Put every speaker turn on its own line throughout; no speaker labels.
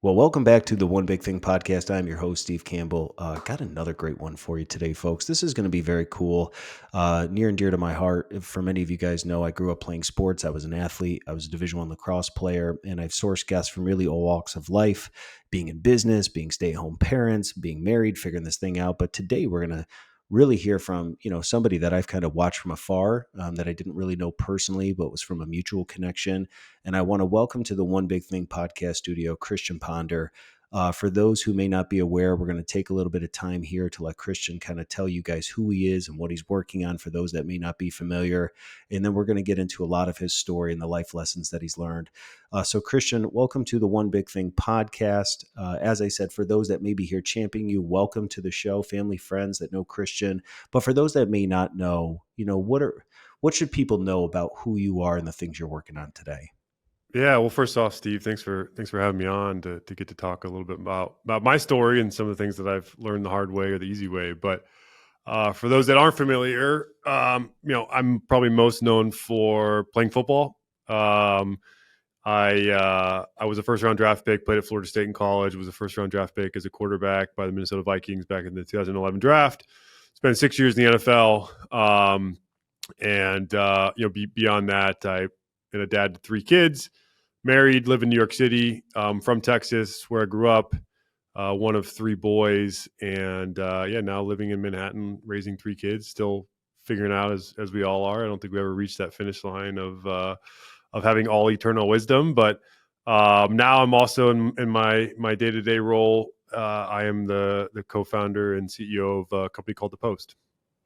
Well, welcome back to the One Big Thing podcast. I'm your host, Steve Campbell. Got another great one for you today, folks. This is going to be very cool, near and dear to my heart. For many of you guys know, I grew up playing sports. I was an athlete. I was a Division I lacrosse player, and I've sourced guests from really all walks of life, being in business, being stay-at-home parents, being married, figuring this thing out. But today we're going to really hear from somebody that I've kind of watched from afar, that I didn't really know personally, but was from a mutual connection. And I want to welcome to the One Big Thing podcast studio, Christian Ponder. For those who may not be aware, we're going to take a little bit of time here to let Christian kind of tell you guys who he is and what he's working on for those that may not be familiar. And then we're going to get into a lot of his story and the life lessons that he's learned. So Christian, welcome to the One Big Thing podcast. As I said, for those that may be here championing you, welcome to the show, family, friends that know Christian. But for those that may not know, what should people know about who you are and the things you're working on today?
Yeah, well, first off, Steve, thanks for having me on to get to talk a little bit about my story and some of the things that I've learned the hard way or the easy way. But for those that aren't familiar, I'm probably most known for playing football. I was a first round draft pick, played at Florida State in college, was a first round draft pick as a quarterback by the Minnesota Vikings back in the 2011 draft. Spent 6 years in the NFL, beyond that, I been a dad to 3 kids. Married, live in New York City, from Texas, where I grew up, one of 3 boys, and now living in Manhattan, raising 3 kids, still figuring out as we all are. I don't think we ever reached that finish line of having all eternal wisdom, but now I'm also in my day-to-day role. I am the co-founder and CEO of a company called The Post.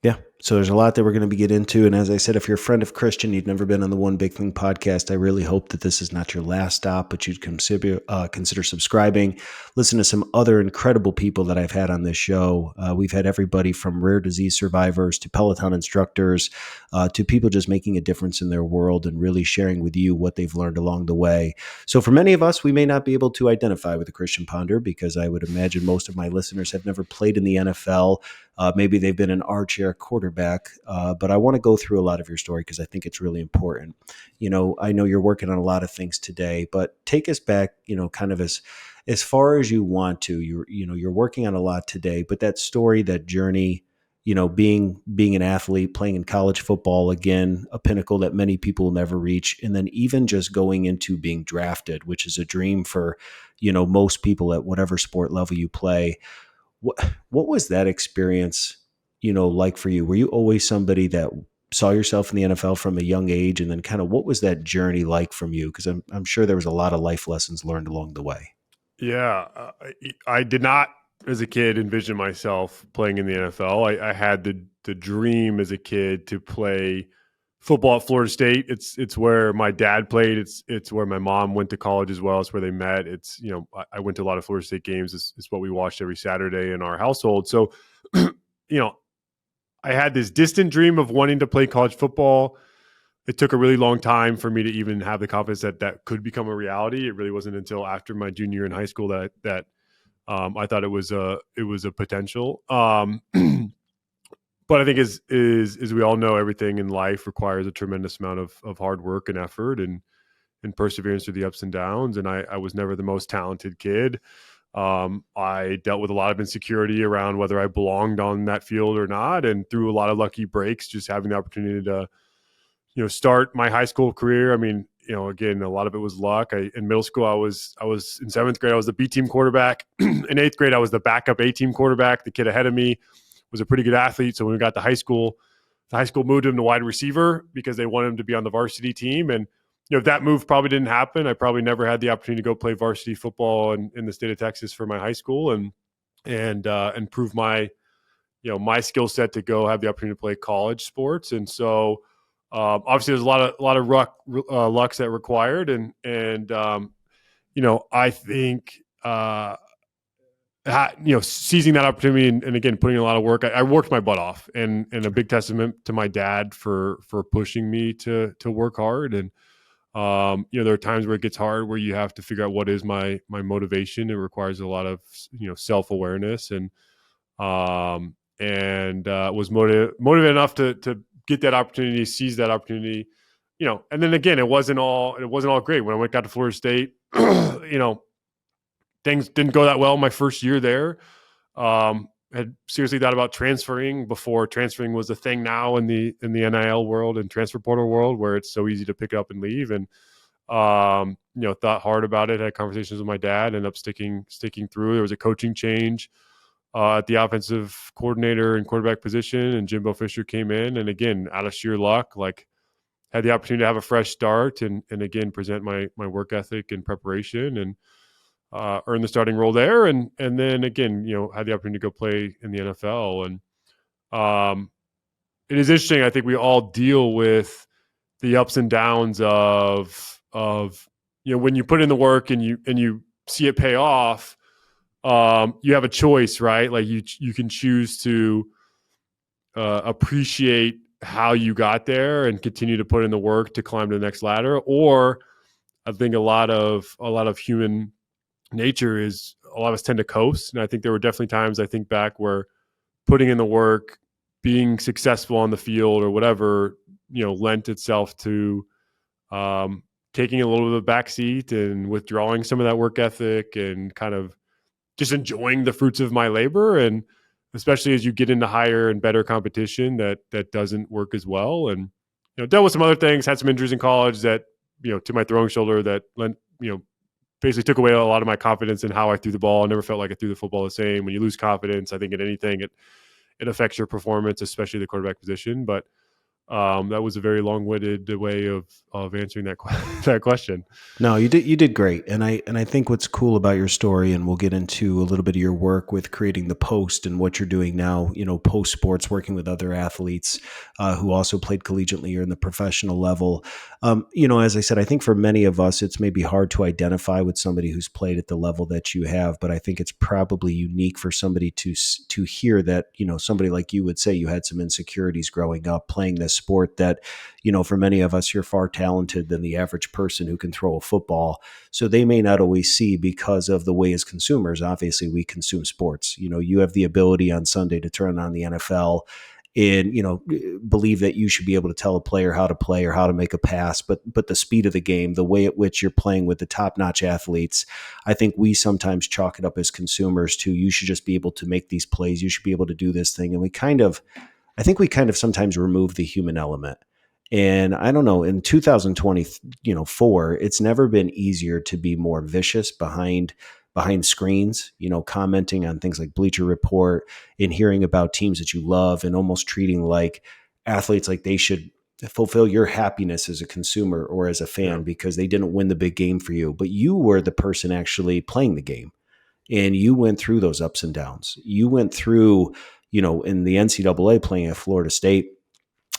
Yeah. So there's a lot that we're going to be get into. And as I said, if you're a friend of Christian, you've never been on the One Big Thing podcast, I really hope that this is not your last stop, but you'd consider subscribing. Listen to some other incredible people that I've had on this show. We've had everybody from rare disease survivors to Peloton instructors, to people just making a difference in their world and really sharing with you what they've learned along the way. So for many of us, we may not be able to identify with the Christian Ponder because I would imagine most of my listeners have never played in the NFL. Maybe they've been an armchair quarterback, but I want to go through a lot of your story because I think it's really important. I know you're working on a lot of things today, but take us back, kind of as far as you want to. You're working on a lot today, but that story, that journey, being an athlete, playing in college football, again, a pinnacle that many people will never reach, and then even just going into being drafted, which is a dream for most people at whatever sport level you play. What was that experience, like for you? Were you always somebody that saw yourself in the NFL from a young age? And then kind of what was that journey like from you? Because I'm sure there was a lot of life lessons learned along the way.
Yeah, I did not, as a kid, envision myself playing in the NFL. I had the dream as a kid to play football at Florida State. It's where my dad played. It's where my mom went to college as well. It's where they met. I went to a lot of Florida State games. It's what we watched every Saturday in our household. So, I had this distant dream of wanting to play college football. It took a really long time for me to even have the confidence that could become a reality. It really wasn't until after my junior year in high school that I thought it was a potential. But I think as we all know, everything in life requires a tremendous amount of hard work and effort and perseverance through the ups and downs. And I was never the most talented kid. I dealt with a lot of insecurity around whether I belonged on that field or not, and through a lot of lucky breaks, just having the opportunity to start my high school career. I mean, again, a lot of it was luck. In middle school, I was in 7th grade, I was the B team quarterback. In 8th grade, I was the backup A team quarterback. The kid ahead of me was a pretty good athlete. So when we got to high school, the high school moved him to wide receiver because they wanted him to be on the varsity team. And if that move probably didn't happen, I probably never had the opportunity to go play varsity football in the state of Texas for my high school and prove my my skill set to go have the opportunity to play college sports. And so obviously there's a lot of lucks that required, and I think seizing that opportunity and again putting in a lot of work. I worked my butt off, and a big testament to my dad for pushing me to work hard. And there are times where it gets hard, where you have to figure out what is my motivation. It requires a lot of self-awareness, and was motivated enough to get that opportunity, seize that opportunity, and then again, it wasn't all great. When I got to Florida State, things didn't go that well my first year there. Had seriously thought about transferring before transferring was a thing now in the NIL world and transfer portal world, where it's so easy to pick up and leave. And thought hard about it, had conversations with my dad, ended up sticking through. There was a coaching change at the offensive coordinator and quarterback position, and Jimbo Fisher came in, and again, out of sheer luck, like had the opportunity to have a fresh start and again present my work ethic and preparation, and earn the starting role there, and then again, had the opportunity to go play in the NFL. And it is interesting. I think we all deal with the ups and downs of when you put in the work and you see it pay off. You have a choice, right? Like you can choose to appreciate how you got there and continue to put in the work to climb to the next ladder, or I think a lot of human nature is a lot of us tend to coast. And I think there were definitely times, I think back, where putting in the work, being successful on the field or whatever, lent itself to taking a little bit of a backseat and withdrawing some of that work ethic and kind of just enjoying the fruits of my labor. And especially as you get into higher and better competition, that doesn't work as well. And dealt with some other things, had some injuries in college that to my throwing shoulder that lent basically took away a lot of my confidence in how I threw the ball. I never felt like I threw the football the same. When you lose confidence, I think in anything, it affects your performance, especially the quarterback position. But that was a very long-winded way of answering that that question.
No, you did great. And I think what's cool about your story, and we'll get into a little bit of your work with creating the post and what you're doing now, post sports, working with other athletes who also played collegiately or in the professional level. As I said, I think for many of us, it's maybe hard to identify with somebody who's played at the level that you have, but I think it's probably unique for somebody to hear that, somebody like you would say you had some insecurities growing up playing this sport that, for many of us, you're far talented than the average person who can throw a football. So they may not always see, because of the way as consumers, obviously we consume sports. You have the ability on Sunday to turn on the NFL and, believe that you should be able to tell a player how to play or how to make a pass. But the speed of the game, the way at which you're playing with the top-notch athletes, I think we sometimes chalk it up as consumers to, you should just be able to make these plays. You should be able to do this thing. And I think we kind of sometimes remove the human element. And I don't know, in 2024, it's never been easier to be more vicious behind screens, commenting on things like Bleacher Report and hearing about teams that you love and almost treating like athletes like they should fulfill your happiness as a consumer or as a fan
Yeah.
because they didn't win the big game for you. But you were the person actually playing the game, and you went through those ups and downs. You went through, in the NCAA playing at Florida State,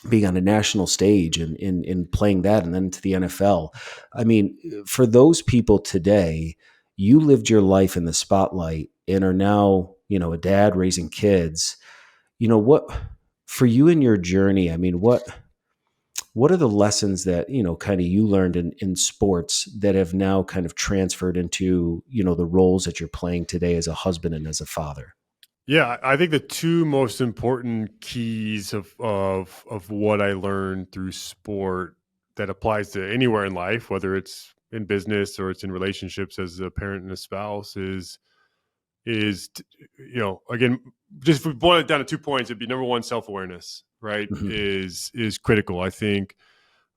being on a national stage and playing that, and then to the NFL. I mean, for those people today, you lived your life in the spotlight and are now, a dad raising kids. What for you in your journey? I mean, what are the lessons that, kind of you learned in sports that have now kind of transferred into, the roles that you're playing today as a husband and as a father?
Yeah, I think the two most important keys of what I learned through sport that applies to anywhere in life, whether it's in business or it's in relationships as a parent and a spouse, is again, just if we boil it down to 2 points, it'd be number one, self-awareness, right?
Mhm.
Is critical. I think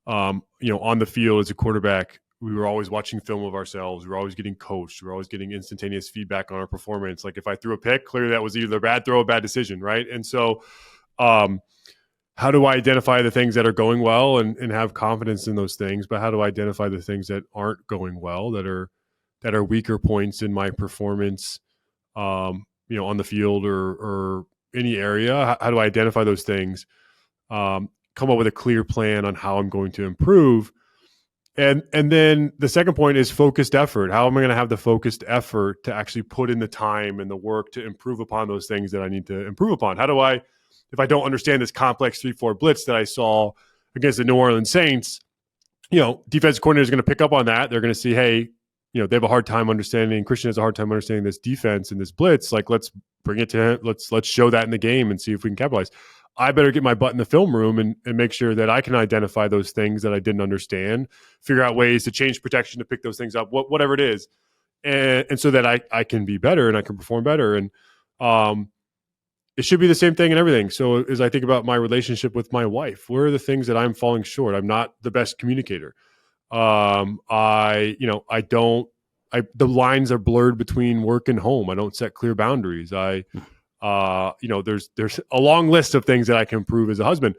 on the field as a quarterback, we were always watching film of ourselves. We were always getting coached. We were always getting instantaneous feedback on our performance. Like if I threw a pick, clearly that was either a bad throw or a bad decision, right? And so, um, how do I identify the things that are going well and have confidence in those things? But how do I identify the things that aren't going well, that are weaker points in my performance, on the field or any area? How do I identify those things? Come up with a clear plan on how I'm going to improve. And then the second point is focused effort. How am I going to have the focused effort to actually put in the time and the work to improve upon those things that I need to improve upon? How do I, if I don't understand this complex 3-4 blitz that I saw against the New Orleans Saints, defensive coordinator is going to pick up on that. They're going to see, hey, they have a hard time understanding. Christian has a hard time understanding this defense and this blitz. Like, let's bring it to him. Let's show that in the game and see if we can capitalize. I better get my butt in the film room and make sure that I can identify those things that I didn't understand, figure out ways to change protection to pick those things up, whatever it is. and so that I can be better and I can perform better. And um, it should be the same thing in everything. So as I think about my relationship with my wife, where are the things that I'm falling short? I'm not the best communicator. I don't, the lines are blurred between work and home. I don't set clear boundaries. There's a long list of things that I can improve as a husband.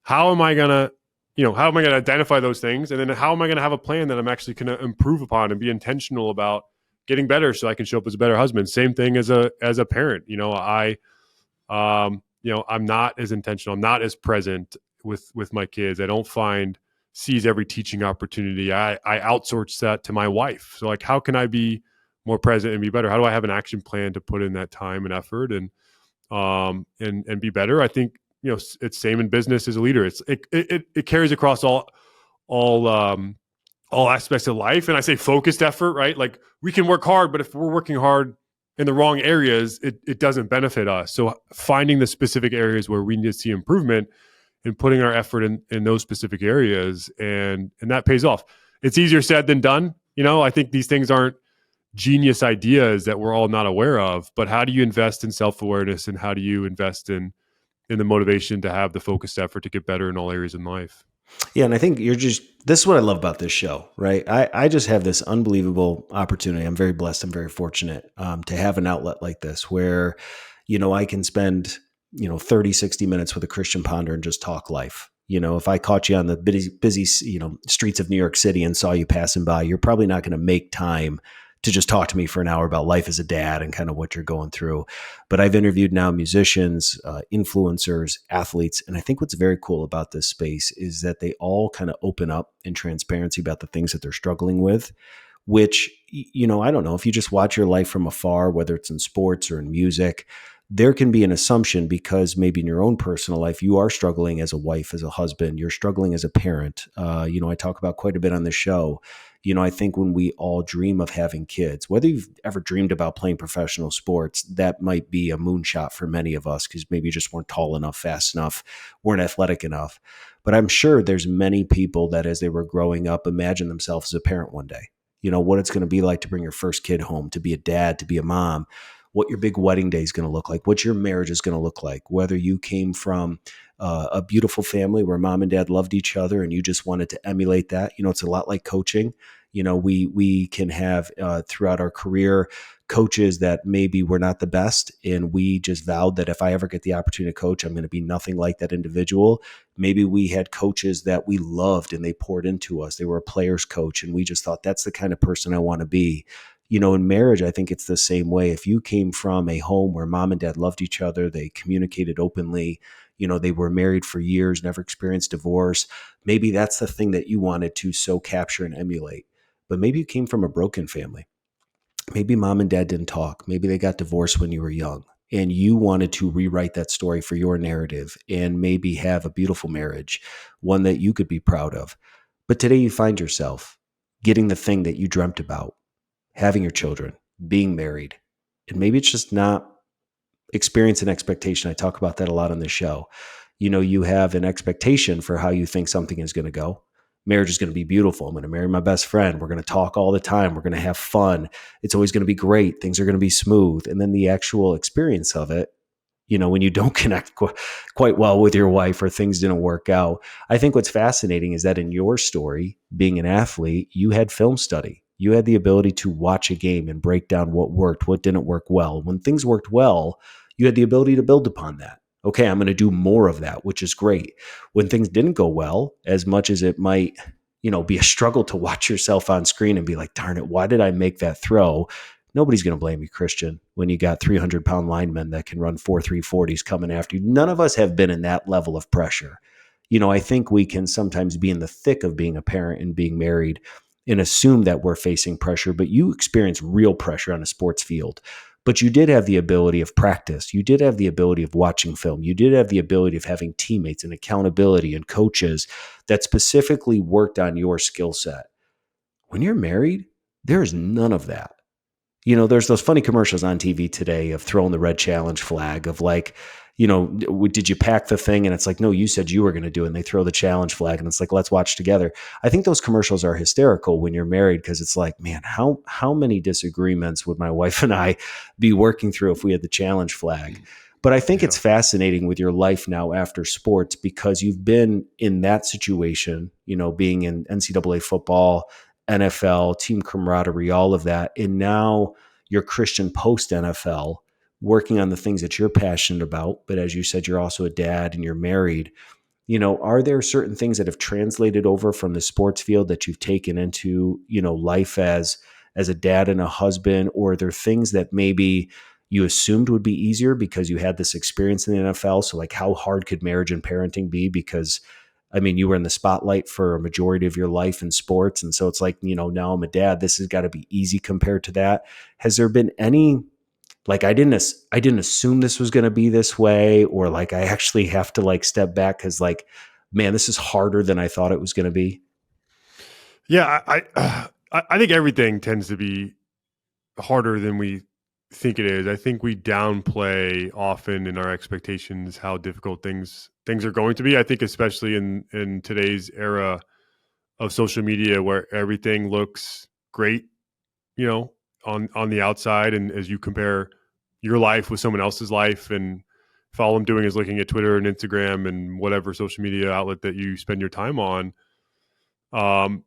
How am I gonna, how am I gonna identify those things, and then how am I gonna have a plan that I'm actually gonna improve upon and be intentional about getting better so I can show up as a better husband? Same thing as a parent. I'm not as intentional. I'm not as present with my kids. I don't find seize every teaching opportunity. I outsource that to my wife. So like, how can I be more present and be better? How do I have an action plan to put in that time and effort and be better? I think it's same in business as a leader. It carries across all all aspects of life. And I say focused effort, right? Like we can work hard, but if we're working hard in the wrong areas, it doesn't benefit us. So finding the specific areas where we need to see improvement and putting our effort in those specific areas, and that pays off. It's easier said than done. I think these things aren't genius ideas that we're all not aware of, but how do you invest in self-awareness, and how do you invest in the motivation to have the focused effort to get better in all areas in life?
Yeah, and I think this is what I love about this show, right? I just have this unbelievable opportunity. I'm very blessed. I'm very fortunate to have an outlet like this where, I can spend, 30, 60 minutes with a Christian ponder and just talk life. If I caught you on the busy, streets of New York City and saw you passing by, you're probably not going to make time to just talk to me for an hour about life as a dad and kind of what you're going through. But I've interviewed now musicians, influencers, athletes. And I think what's very cool about this space is that they all kind of open up in transparency about the things that they're struggling with, which, I don't know, if you just watch your life from afar, whether it's in sports or in music, there can be an assumption because maybe in your own personal life, you are struggling as a wife, as a husband, you're struggling as a parent. I talk about quite a bit on the show. I think when we all dream of having kids, whether you've ever dreamed about playing professional sports, that might be a moonshot for many of us because maybe you just weren't tall enough, fast enough, weren't athletic enough. But I'm sure there's many people that as they were growing up, imagine themselves as a parent one day. What it's going to be like to bring your first kid home, to be a dad, to be a mom, what your big wedding day is going to look like, what your marriage is going to look like, whether you came from a beautiful family where mom and dad loved each other and you just wanted to emulate that. It's a lot like coaching. We can have throughout our career coaches that maybe were not the best, and we just vowed that if I ever get the opportunity to coach, I'm going to be nothing like that individual. Maybe we had coaches that we loved and they poured into us. They were a player's coach, and we just thought that's the kind of person I want to be. In marriage, I think it's the same way. If you came from a home where mom and dad loved each other, they communicated openly, they were married for years, never experienced divorce, maybe that's the thing that you wanted to so capture and emulate. But maybe you came from a broken family. Maybe mom and dad didn't talk. Maybe they got divorced when you were young and you wanted to rewrite that story for your narrative and maybe have a beautiful marriage, one that you could be proud of. But today you find yourself getting the thing that you dreamt about, having your children, being married, and maybe it's just not experience and expectation. I talk about that a lot on the show. You have an expectation for how you think something is going to go. Marriage is going to be beautiful. I'm going to marry my best friend. We're going to talk all the time. We're going to have fun. It's always going to be great. Things are going to be smooth. And then the actual experience of it, when you don't connect quite well with your wife or things didn't work out. I think what's fascinating is that in your story, being an athlete, you had film study. You had the ability to watch a game and break down what worked, what didn't work well. When things worked well, you had the ability to build upon that. Okay, I'm going to do more of that, which is great. When things didn't go well, as much as it might, be a struggle to watch yourself on screen and be like, darn it, why did I make that throw? Nobody's going to blame you, Christian, when you got 300-pound linemen that can run 4.340s coming after you. None of us have been in that level of pressure. I think we can sometimes be in the thick of being a parent and being married and assume that we're facing pressure, but you experience real pressure on a sports field. But you did have the ability of practice. You did have the ability of watching film. You did have the ability of having teammates and accountability and coaches that specifically worked on your skill set. When you're married, there is none of that. There's those funny commercials on TV today of throwing the red challenge flag of like, did you pack the thing? And it's like, no, you said you were going to do it. And they throw the challenge flag and it's like, let's watch together. I think those commercials are hysterical when you're married because it's like, man, how many disagreements would my wife and I be working through if we had the challenge flag? But I think it's
Yeah.
fascinating with your life now after sports because you've been in that situation, being in NCAA football, NFL, team camaraderie, all of that. And now you're Christian post NFL, working on the things that you're passionate about. But as you said, you're also a dad and you're married. Are there certain things that have translated over from the sports field that you've taken into, life as a dad and a husband? Or are there things that maybe you assumed would be easier because you had this experience in the NFL? So like how hard could marriage and parenting be? Because I mean, you were in the spotlight for a majority of your life in sports. And so it's like, now I'm a dad. This has got to be easy compared to that. Has there been any, like, I didn't assume this was going to be this way, or like, I actually have to like step back because like, man, this is harder than I thought it was going to be?
Yeah, I think everything tends to be harder than we think it is. I think we downplay often in our expectations how difficult things are going to be. I think especially in today's era of social media where everything looks great, you know, on the outside, and as you compare your life with someone else's life, and if all I'm doing is looking at Twitter and Instagram and whatever social media outlet that you spend your time on, um,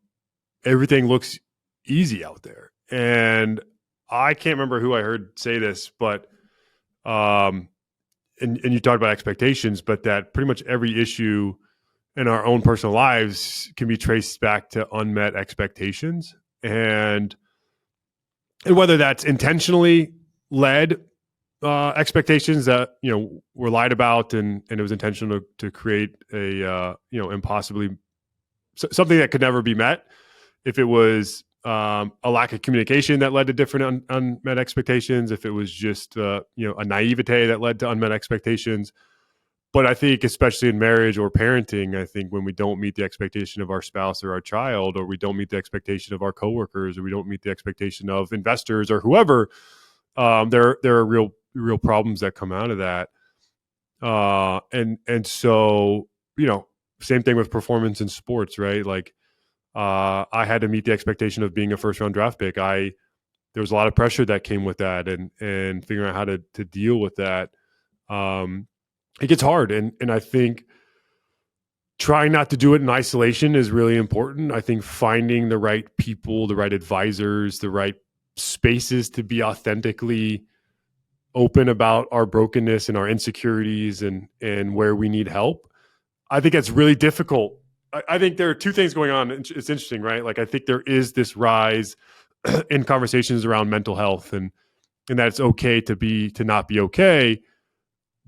everything looks easy out there. And I can't remember who I heard say this, but um, and you talked about expectations, but that pretty much every issue in our own personal lives can be traced back to unmet expectations, and whether that's intentionally led expectations that were lied about, and it was intentional to create a impossibly something that could never be met. If it was a lack of communication that led to different unmet expectations, if it was just a naivete that led to unmet expectations. But I think, especially in marriage or parenting, I think when we don't meet the expectation of our spouse or our child, or we don't meet the expectation of our coworkers, or we don't meet the expectation of investors or whoever, there are real problems that come out of that. And so same thing with performance in sports, right? Like I had to meet the expectation of being a first round draft pick. There was a lot of pressure that came with that, and figuring out how to deal with that. It gets hard, and I think trying not to do it in isolation is really important. I think finding the right people, the right advisors, the right spaces to be authentically open about our brokenness and our insecurities, and where we need help. I think that's really difficult. I think there are two things going on. It's interesting, right? Like I think there is this rise in conversations around mental health, and that it's okay to not be okay.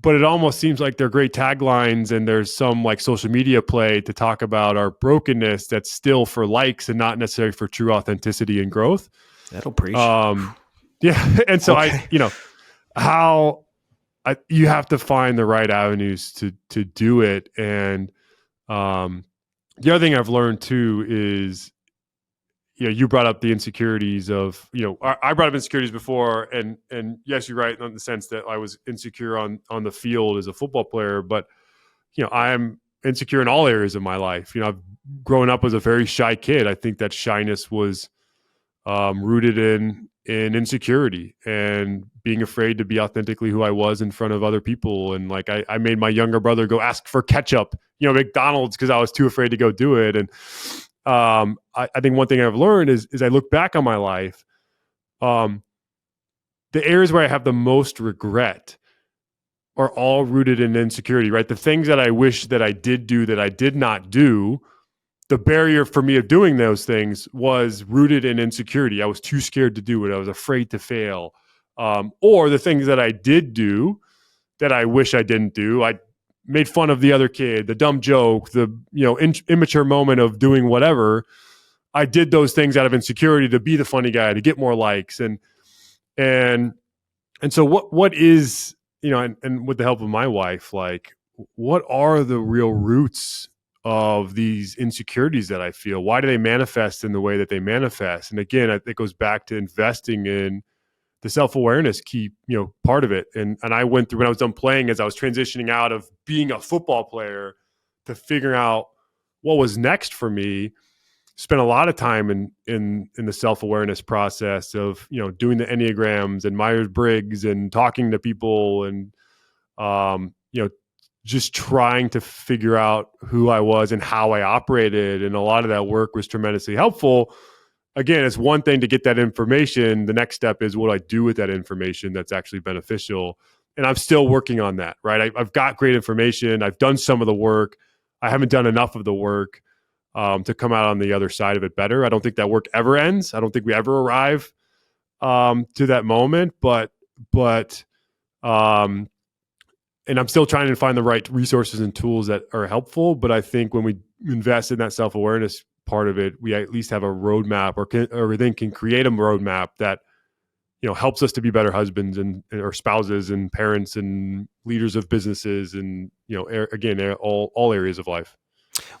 But it almost seems like they're great taglines, and there's some like social media play to talk about our brokenness that's still for likes and not necessarily for true authenticity and growth.
That'll preach.
Um, yeah, and so
Okay.
how you have to find the right avenues to do it. And the other thing I've learned too is, you brought up the insecurities of, I brought up insecurities before, and yes, you're right in the sense that I was insecure on the field as a football player, but I'm insecure in all areas of my life. I've grown up as a very shy kid. I think that shyness was rooted in insecurity and being afraid to be authentically who I was in front of other people. And like I made my younger brother go ask for ketchup, McDonald's, because I was too afraid to go do it. And I think one thing I've learned is I look back on my life, the areas where I have the most regret are all rooted in insecurity, right? The things that I wish that I did do that I did not do, the barrier for me of doing those things was rooted in insecurity. I was too scared to do it. I was afraid to fail. Or the things that I did do that I wish I didn't do, I made fun of the other kid, the dumb joke, the immature moment of doing whatever. I did those things out of insecurity to be the funny guy, to get more likes, and so what is, and with the help of my wife, like what are the real roots of these insecurities that I feel? Why do they manifest in the way that they manifest? And again, it goes back to investing in the self-awareness key, part of it. And I went through, when I was done playing, as I was transitioning out of being a football player to figuring out what was next for me, spent a lot of time in the self-awareness process of, doing the Enneagrams and Myers-Briggs and talking to people and, just trying to figure out who I was and how I operated. And a lot of that work was tremendously helpful. Again, it's one thing to get that information. The next step is, what do I do with that information that's actually beneficial? And I'm still working on that, right? I've got great information. I've done some of the work. I haven't done enough of the work to come out on the other side of it better. I don't think that work ever ends. I don't think we ever arrive to that moment, but and I'm still trying to find the right resources and tools that are helpful. But I think when we invest in that self-awareness part of it, we at least have a roadmap, or then can create a roadmap that, helps us to be better husbands or spouses and parents and leaders of businesses and, again, all areas of life.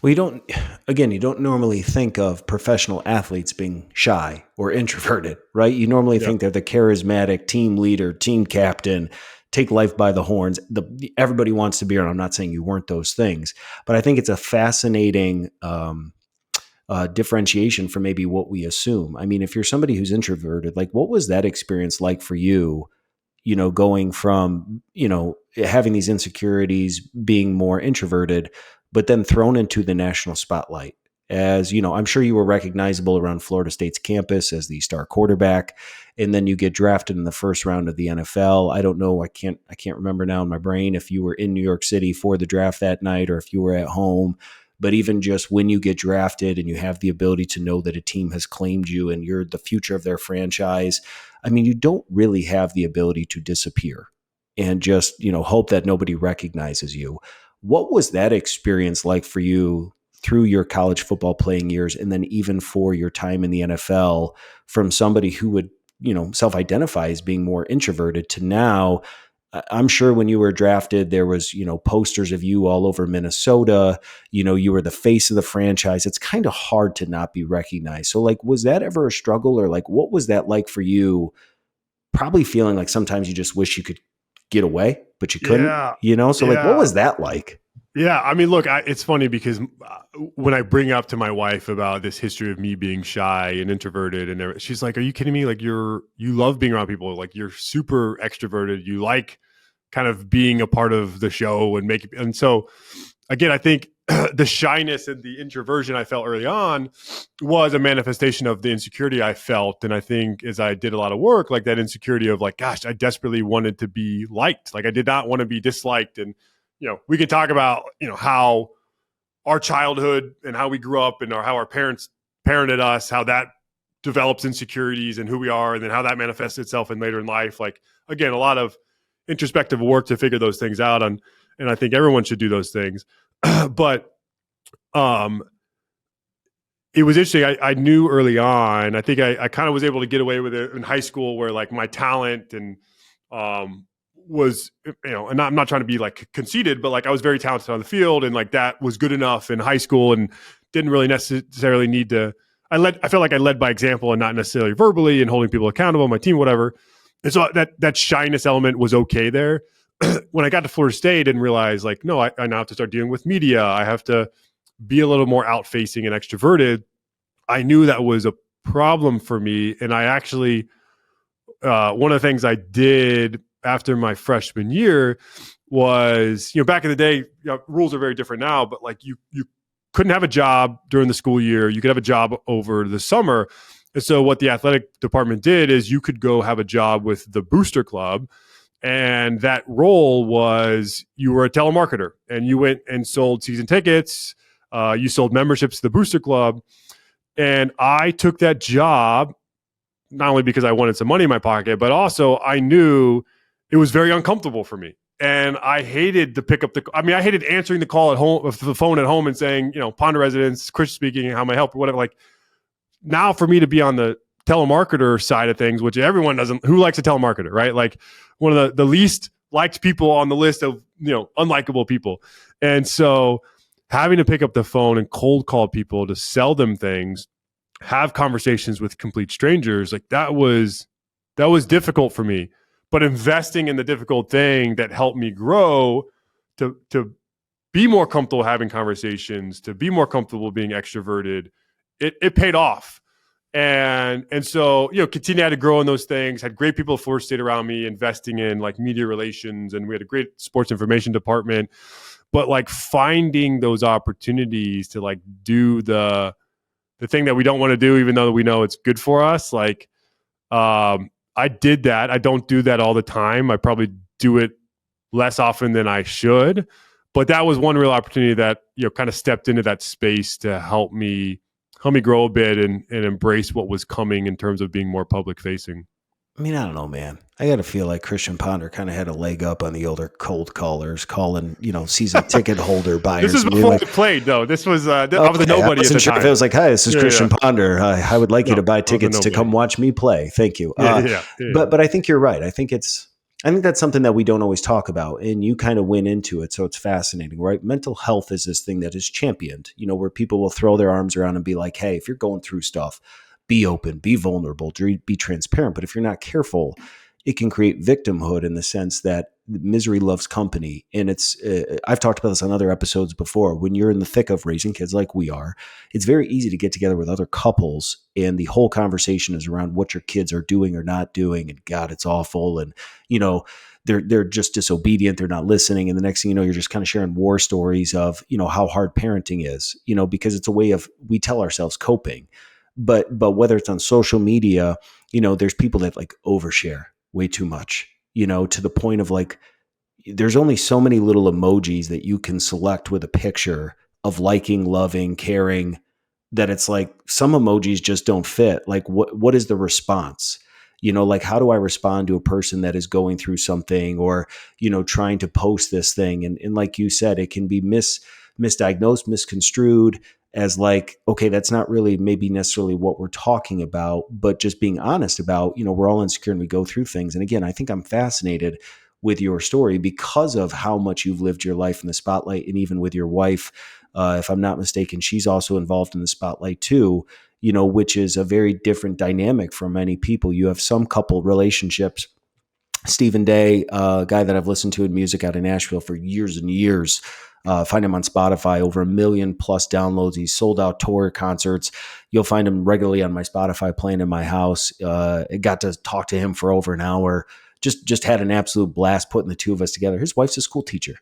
Well, you don't normally think of professional athletes being shy or introverted, right? You normally
Yeah.
think they're the charismatic team leader, team captain, take life by the horns. Everybody wants to be around. I'm not saying you weren't those things, but I think it's a fascinating differentiation from maybe what we assume. I mean, if you're somebody who's introverted, like what was that experience like for you? Going from, having these insecurities, being more introverted, but then thrown into the national spotlight. As I'm sure you were recognizable around Florida State's campus as the star quarterback, and then you get drafted in the first round of the NFL. I don't know. I can't remember now in my brain if you were in New York City for the draft that night or if you were at home. But even just when you get drafted and you have the ability to know that a team has claimed you and you're the future of their franchise, I mean, you don't really have the ability to disappear and just, hope that nobody recognizes you. What was that experience like for you through your college football playing years, and then even for your time in the NFL, from somebody who would, self-identify as being more introverted to now? I'm sure when you were drafted, there was, posters of you all over Minnesota. You were the face of the franchise. It's kind of hard to not be recognized. So like, was that ever a struggle, or like, what was that like for you? Probably feeling like sometimes you just wish you could get away, but you couldn't,
Yeah.
So like, what
Yeah.
was that like?
Yeah. I mean, look, it's funny because when I bring up to my wife about this history of me being shy and introverted and everything, she's like, "Are you kidding me? Like you love being around people. Like you're super extroverted. You like kind of being a part of the show and so again, I think the shyness and the introversion I felt early on was a manifestation of the insecurity I felt. And I think as I did a lot of work, like that insecurity of like, gosh, I desperately wanted to be liked. Like I did not want to be disliked. And, we can talk about, how our childhood and how we grew up and how our parents parented us, how that develops insecurities and who we are, and then how that manifests itself in later in life. Like, again, a lot of introspective work to figure those things out. And I think everyone should do those things. But it was interesting. I knew early on, I think I kind of was able to get away with it in high school, where like my talent and was, and I'm not trying to be like conceited, but like I was very talented on the field, and like that was good enough in high school and didn't really necessarily need to. I felt like I led by example and not necessarily verbally and holding people accountable, my team, whatever. And so that shyness element was okay there. When I got to Florida State and realized like, no, I now have to start dealing with media. I have to be a little more out facing and extroverted. I knew that was a problem for me. And I actually, one of the things I did after my freshman year was, back in the day, rules are very different now, but like you couldn't have a job during the school year. You could have a job over the summer. And so what the athletic department did is you could go have a job with the booster club. And that role was you were a telemarketer and you went and sold season tickets. You sold memberships to the booster club. And I took that job not only because I wanted some money in my pocket, but also I knew it was very uncomfortable for me. And I hated to pick up I hated answering the call at home, the phone at home and saying, Ponder residence, Chris speaking, how may I help or whatever. Like now for me to be on the telemarketer side of things, which everyone doesn't, who likes a telemarketer, right? Like one of the least liked people on the list of, unlikable people. And so having to pick up the phone and cold call people to sell them things, have conversations with complete strangers, like that was That was difficult for me. But investing in the difficult thing that helped me grow to be more comfortable having conversations, to be more comfortable being extroverted, it paid off. And so, continued to grow in those things, had great people at Florida State around me, investing in like media relations, and we had a great sports information department. But like finding those opportunities to like do the thing that we don't want to do, even though we know it's good for us. Like, I did that. I don't do that all the time. I probably do it less often than I should, but that was one real opportunity that, kind of stepped into that space to help me grow a bit and embrace what was coming in terms of being more public facing.
I mean, I don't know, man. I got to feel like Christian Ponder kind of had a leg up on the older cold callers, calling, season ticket holder
This
buyers
is
and being
before
like,
I played, though. This was I was a
okay, I
nobody at the
wasn't sure if
time.
it was like, hi, this is
Yeah,
Christian
yeah.
Ponder. I would like you to
No,
buy
I was a
tickets to come
nobody.
watch me play. Thank you.
Yeah.
But I think you're right. I think that's something that we don't always talk about, and you kind of went into it, so it's fascinating, right? Mental health is this thing that is championed, where people will throw their arms around and be like, hey, if you're going through stuff, be open, be vulnerable, be transparent. But if you're not careful, it can create victimhood in the sense that misery loves company. And I've talked about this on other episodes before. When you're in the thick of raising kids like we are, it's very easy to get together with other couples, and the whole conversation is around what your kids are doing or not doing. And God, it's awful. And, they're just disobedient. They're not listening. And the next thing you know, you're just kind of sharing war stories of, how hard parenting is, because it's a way of, we tell ourselves coping. But whether it's on social media, there's people that like overshare way too much, to the point of like, there's only so many little emojis that you can select with a picture of liking, loving, caring, that it's like some emojis just don't fit. Like what is the response? Like how do I respond to a person that is going through something, or, trying to post this thing? And like you said, it can be misdiagnosed, misconstrued as like, okay, that's not really maybe necessarily what we're talking about, but just being honest about, we're all insecure and we go through things. And again, I think I'm fascinated with your story because of how much you've lived your life in the spotlight. And even with your wife, if I'm not mistaken, she's also involved in the spotlight too, which is a very different dynamic for many people. You have some couple relationships. Stephen Day, a guy that I've listened to in music out of Nashville for years and years. Find him on Spotify, over 1 million plus downloads. He's sold out tour concerts. You'll find him regularly on my Spotify playing in my house. I got to talk to him for over an hour. Just had an absolute blast putting the two of us together. His wife's a school teacher,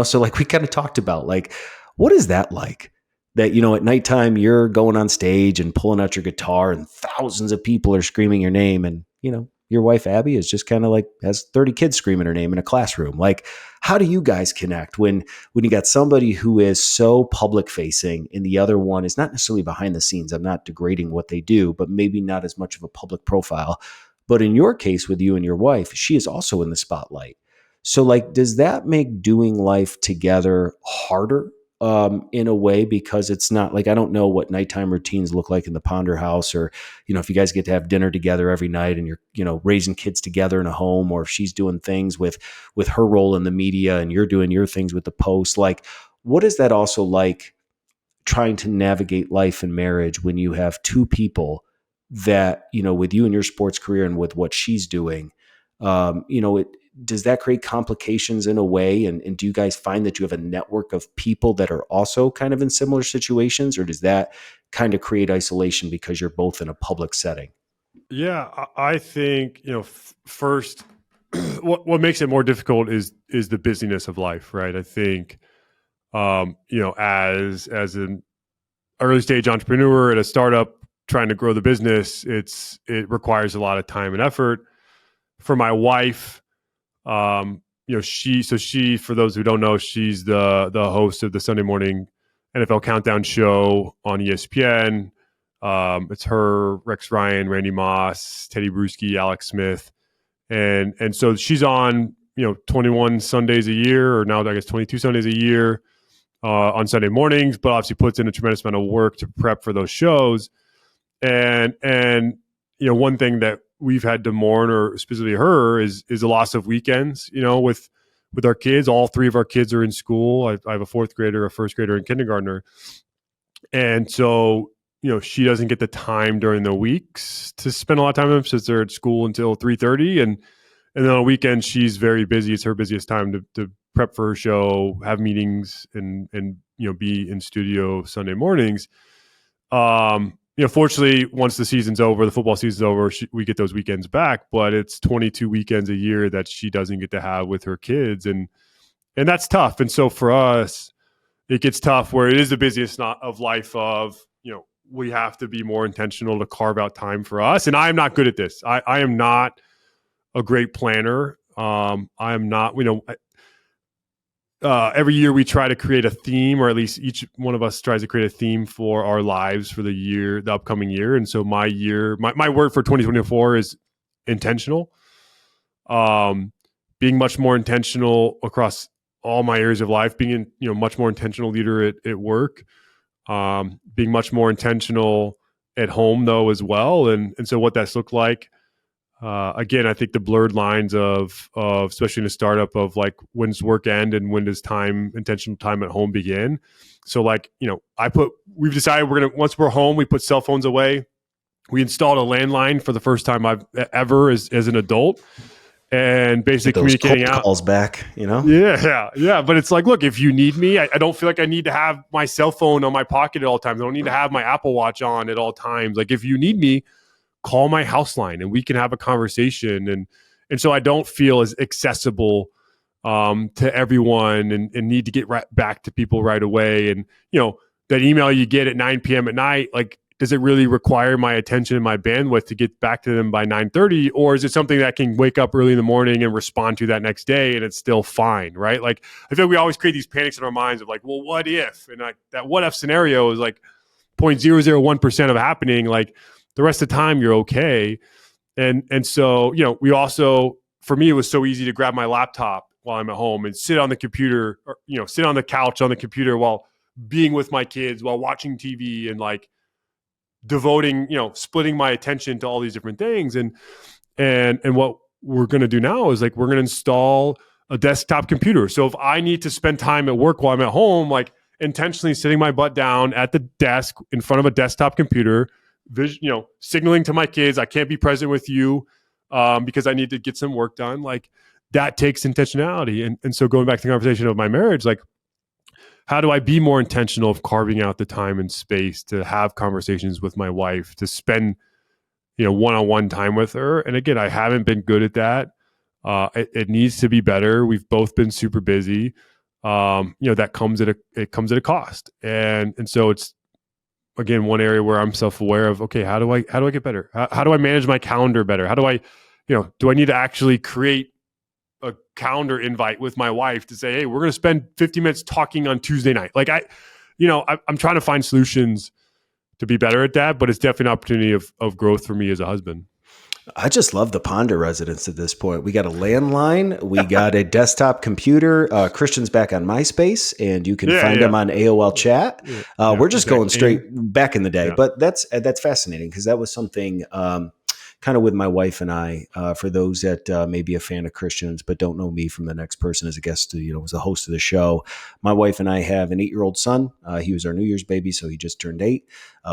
so like we kind of talked about like, what is that like? That, at nighttime you're going on stage and pulling out your guitar and thousands of people are screaming your name, and your wife Abby is just kind of like has 30 kids screaming her name in a classroom. Like, how do you guys connect when you got somebody who is so public facing and the other one is not necessarily behind the scenes? I'm not degrading what they do, but maybe not as much of a public profile. But in your case with you and your wife, she is also in the spotlight. So like, does that make doing life together harder in a way? Because it's not like, I don't know what nighttime routines look like in the Ponder house, or, if you guys get to have dinner together every night and you're, raising kids together in a home, or if she's doing things with her role in the media and you're doing your things with the post. Like, what is that also like trying to navigate life and marriage when you have two people that, with you and your sports career and with what she's doing, it, does that create complications in a way? And do you guys find that you have a network of people that are also kind of in similar situations, or does that kind of create isolation because you're both in a public setting?
Yeah, I think first, what makes it more difficult is the busyness of life, right? I think as an early stage entrepreneur at a startup trying to grow the business, it requires a lot of time and effort. For my wife, she for those who don't know, she's the host of the Sunday morning NFL Countdown show on ESPN. It's her, Rex Ryan, Randy Moss, Teddy Bruschi, Alex Smith, and so she's on 21 Sundays a year, or now I guess 22 Sundays a year on Sunday mornings, but obviously puts in a tremendous amount of work to prep for those shows. And one thing that we've had to mourn, or specifically her, is the loss of weekends. With our kids, all three of our kids are in school. I have a fourth grader, a first grader, and kindergartner. And so she doesn't get the time during the weeks to spend a lot of time with them since they're at school until 3:30, and then on weekends she's very busy. It's her busiest time to prep for her show, have meetings, and be in studio Sunday mornings. Fortunately, once the season's over, the football season's over, we get those weekends back. But it's 22 weekends a year that she doesn't get to have with her kids, and that's tough. And so for us, it gets tough where it is the busiest of life of, we have to be more intentional to carve out time for us. And I am not good at this. I am not a great planner. I am not, every year we try to create a theme, or at least each one of us tries to create a theme for our lives for the upcoming year. And so my word for 2024 is intentional. Being much more intentional across all my areas of life, being much more intentional leader at work, being much more intentional at home though as well. And so what that's looked like, again, I think the blurred lines of especially in a startup of like, when's work end and when does intentional time at home begin. So like, we've decided once we're home, we put cell phones away. We installed a landline for the first time I've ever as an adult, and basically
Get those
communicating
cold
out.
calls back,
Yeah. But it's like, look, if you need me, I don't feel like I need to have my cell phone on my pocket at all times. I don't need to have my Apple Watch on at all times. Like, if you need me, call my house line and we can have a conversation. And so I don't feel as accessible to everyone and need to get back to people right away. And, that email you get at 9 p.m. at night, like, does it really require my attention and my bandwidth to get back to them by 9:30? Or is it something that I can wake up early in the morning and respond to that next day and it's still fine, right? Like, I feel like we always create these panics in our minds of like, well, what if? And like that what if scenario is like 0.001% of happening. Like, the rest of the time you're okay. And so, we also, for me, it was so easy to grab my laptop while I'm at home and sit on the computer, or, sit on the couch on the computer while being with my kids, while watching TV, and like devoting, splitting my attention to all these different things. And what we're going to do now is like, we're going to install a desktop computer. So if I need to spend time at work while I'm at home, like intentionally sitting my butt down at the desk in front of a desktop computer, signaling to my kids, I can't be present with you because I need to get some work done. Like, that takes intentionality. And so going back to the conversation of my marriage, like, how do I be more intentional of carving out the time and space to have conversations with my wife, to spend, one-on-one time with her? And again, I haven't been good at that. It needs to be better. We've both been super busy. That comes at a cost. And so it's, again, one area where I'm self-aware of, okay, how do I get better? How do I manage my calendar better? How do I, do I need to actually create a calendar invite with my wife to say, hey, we're going to spend 50 minutes talking on Tuesday night. Like, I'm trying to find solutions to be better at that, but it's definitely an opportunity of growth for me as a husband.
I just love the Ponder residence at this point. We got a landline. We got a desktop computer. Christian's back on MySpace, and you can find him on AOL chat. We're just going straight back in the day. But that's fascinating, because that was something kind of with my wife and I, for those that may be a fan of Christians but don't know me from the next person as a guest, was a host of the show. My wife and I have an 8-year-old son. He was our New Year's baby, so he just turned 8.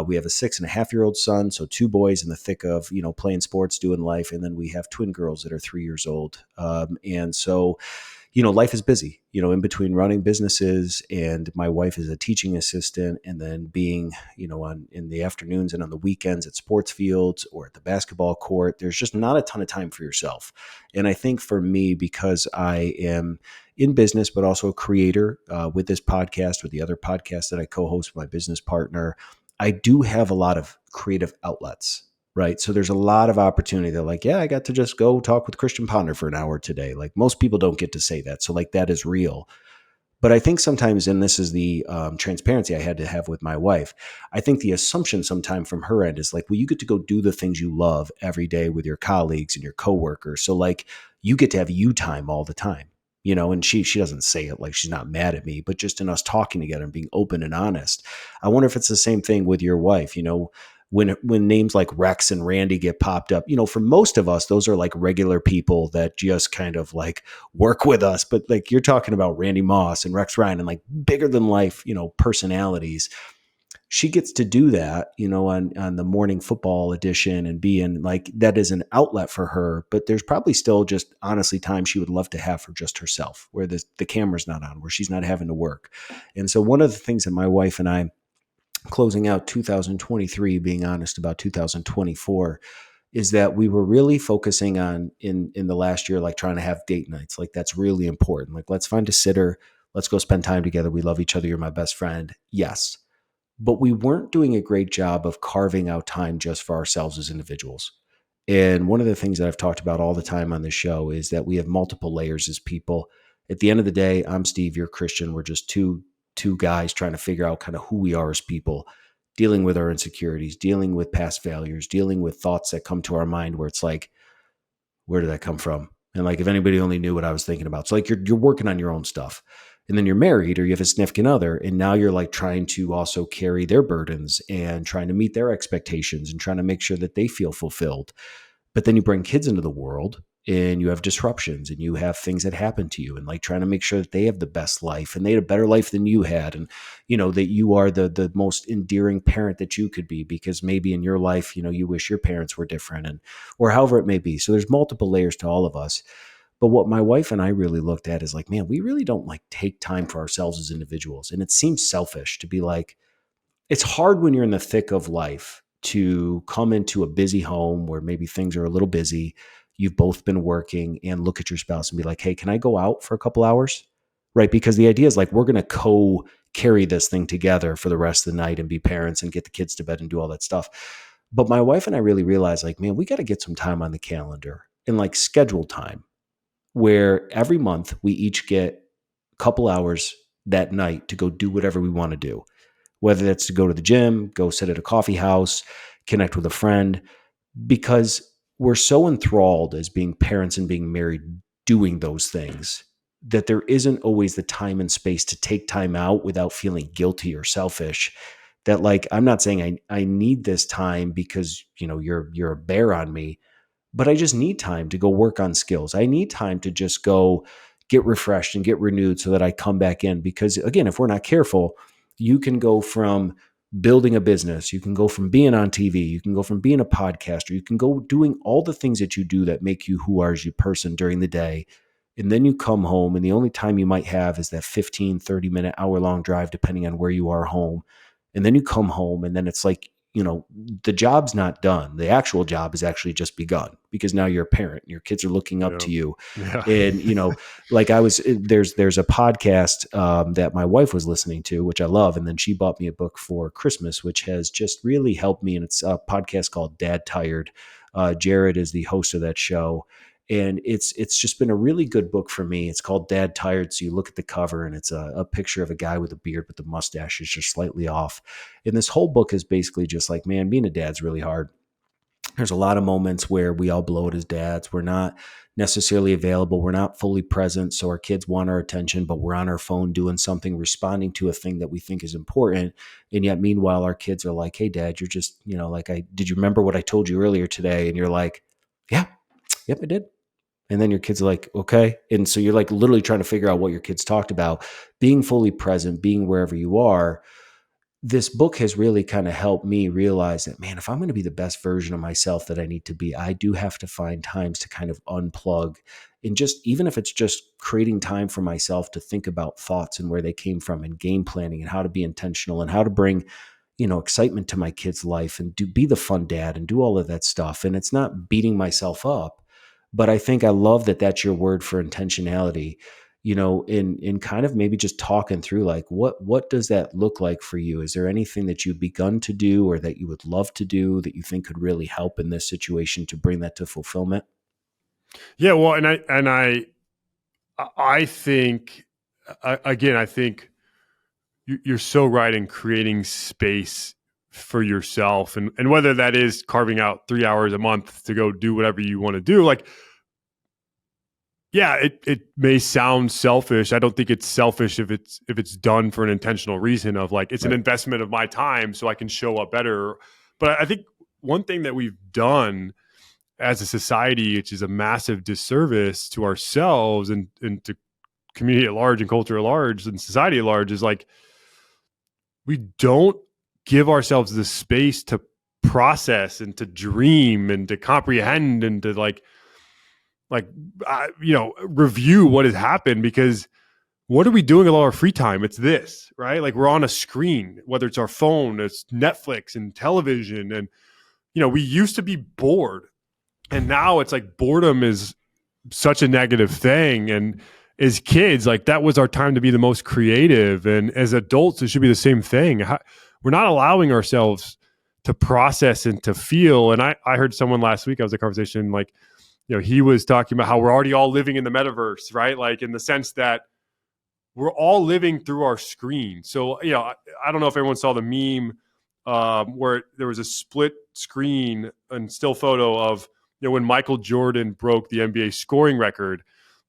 We have a 6.5-year-old son, so 2 boys in the thick of, playing sports, doing life. And then we have twin girls that are 3 years old. And so, life is busy, in between running businesses, and my wife is a teaching assistant, and then being, in the afternoons and on the weekends at sports fields or at the basketball court. There's just not a ton of time for yourself. And I think for me, because I am in business, but also a creator with this podcast, with the other podcasts that I co-host with my business partner, I do have a lot of creative outlets. Right. So there's a lot of opportunity. They're like, yeah, I got to just go talk with Christian Ponder for an hour today. Like, most people don't get to say that. So like, that is real. But I think sometimes, and this is the transparency I had to have with my wife, I think the assumption sometime from her end is like, well, you get to go do the things you love every day with your colleagues and your coworkers. So like, you get to have you time all the time. And she doesn't say it, like she's not mad at me, but just in us talking together and being open and honest. I wonder if it's the same thing with your wife. When names like Rex and Randy get popped up, for most of us, those are like regular people that just kind of like work with us. But like, you're talking about Randy Moss and Rex Ryan and like bigger than life, personalities. she gets to do that, on the morning football edition and being like, that is an outlet for her. But there's probably still just honestly time she would love to have for just herself, where the camera's not on, where she's not having to work. And so one of the things that my wife and I, closing out 2023, being honest about 2024, is that we were really focusing on in the last year, like trying to have date nights. Like that's really important. Like, let's find a sitter. Let's go spend time together. We love each other. You're my best friend. Yes. But we weren't doing a great job of carving out time just for ourselves as individuals. And one of the things that I've talked about all the time on this show is that we have multiple layers as people. At the end of the day, I'm Steve, you're Christian. We're just two guys trying to figure out kind of who we are as people, dealing with our insecurities, dealing with past failures, dealing with thoughts that come to our mind where it's like, where did that come from? And like, if anybody only knew what I was thinking about. So like you're working on your own stuff. And then you're married or you have a significant other. And now you're like trying to also carry their burdens and trying to meet their expectations and trying to make sure that they feel fulfilled. But then you bring kids into the world and you have disruptions and you have things that happen to you and like trying to make sure that they have the best life and they had a better life than you had. And, that you are the most endearing parent that you could be, because maybe in your life, you wish your parents were different, and, or however it may be. So there's multiple layers to all of us. But what my wife and I really looked at is like, man, we really don't like take time for ourselves as individuals. And it seems selfish to be like, it's hard when you're in the thick of life to come into a busy home where maybe things are a little busy. You've both been working, and look at your spouse and be like, hey, can I go out for a couple hours? Right. Because the idea is like, we're going to carry this thing together for the rest of the night and be parents and get the kids to bed and do all that stuff. But my wife and I really realized like, man, we got to get some time on the calendar and like scheduled time where every month we each get a couple hours that night to go do whatever we want to do, whether that's to go to the gym, go sit at a coffee house, connect with a friend, because we're so enthralled as being parents and being married doing those things that there isn't always the time and space to take time out without feeling guilty or selfish. That like, I'm not saying I need this time because you're a bear on me, but I just need time to go work on skills. I need time to just go get refreshed and get renewed so that I come back in. Because again, if we're not careful, you can go from building a business, you can go from being on TV, you can go from being a podcaster, you can go doing all the things that you do that make you who are as you person during the day. And then you come home, and the only time you might have is that 15, 30-minute, hour-long drive, depending on where you are home. And then you come home, and then it's like, the job's not done. The actual job is actually just begun, because now you're a parent and your kids are looking up
Yeah.
to you.
Yeah.
And, like there's a podcast that my wife was listening to, which I love. And then she bought me a book for Christmas, which has just really helped me. And it's a podcast called Dad Tired. Jared is the host of that show. And it's just been a really good book for me. It's called Dad Tired. So you look at the cover and it's a picture of a guy with a beard, but the mustache is just slightly off. And this whole book is basically just like, man, being a dad's really hard. There's a lot of moments where we all blow it as dads. We're not necessarily available. We're not fully present. So our kids want our attention, but we're on our phone doing something, responding to a thing that we think is important. And yet, meanwhile, our kids are like, hey, dad, you're just, did you remember what I told you earlier today? And you're like, yeah, yep, I did. And then your kids are like, okay. And so you're like literally trying to figure out what your kids talked about, being fully present, being wherever you are. This book has really kind of helped me realize that, man, if I'm going to be the best version of myself that I need to be, I do have to find times to kind of unplug, and just, even if it's just creating time for myself to think about thoughts and where they came from, and game planning and how to be intentional and how to bring, excitement to my kids' life, and be the fun dad and do all of that stuff. And it's not beating myself up, but I think I love that that's your word for intentionality, in kind of maybe just talking through like, what does that look like for you? Is there anything that you've begun to do or that you would love to do that you think could really help in this situation to bring that to fulfillment?
Yeah. Well, I think, again, I think you're so right in creating space for yourself, and whether that is carving out 3 hours a month to go do whatever you want to do. Like, yeah, it may sound selfish. I don't think it's selfish if it's done for an intentional reason of like, it's an
Right.
investment of my time so I can show up better. But I think one thing that we've done as a society, which is a massive disservice to ourselves and to community at large and culture at large and society at large, is like, we don't give ourselves the space to process and to dream and to comprehend and to review what has happened. Because what are we doing with all our free time? It's this, right? Like we're on a screen, whether it's our phone, it's Netflix and television. And, we used to be bored, and now it's like boredom is such a negative thing. And as kids, like that was our time to be the most creative. And as adults, it should be the same thing. We're not allowing ourselves to process and to feel. And I heard someone last week, I was in a conversation, like, he was talking about how we're already all living in the metaverse, right? Like in the sense that we're all living through our screen. So, I don't know if everyone saw the meme where there was a split screen and still photo of, when Michael Jordan broke the NBA scoring record.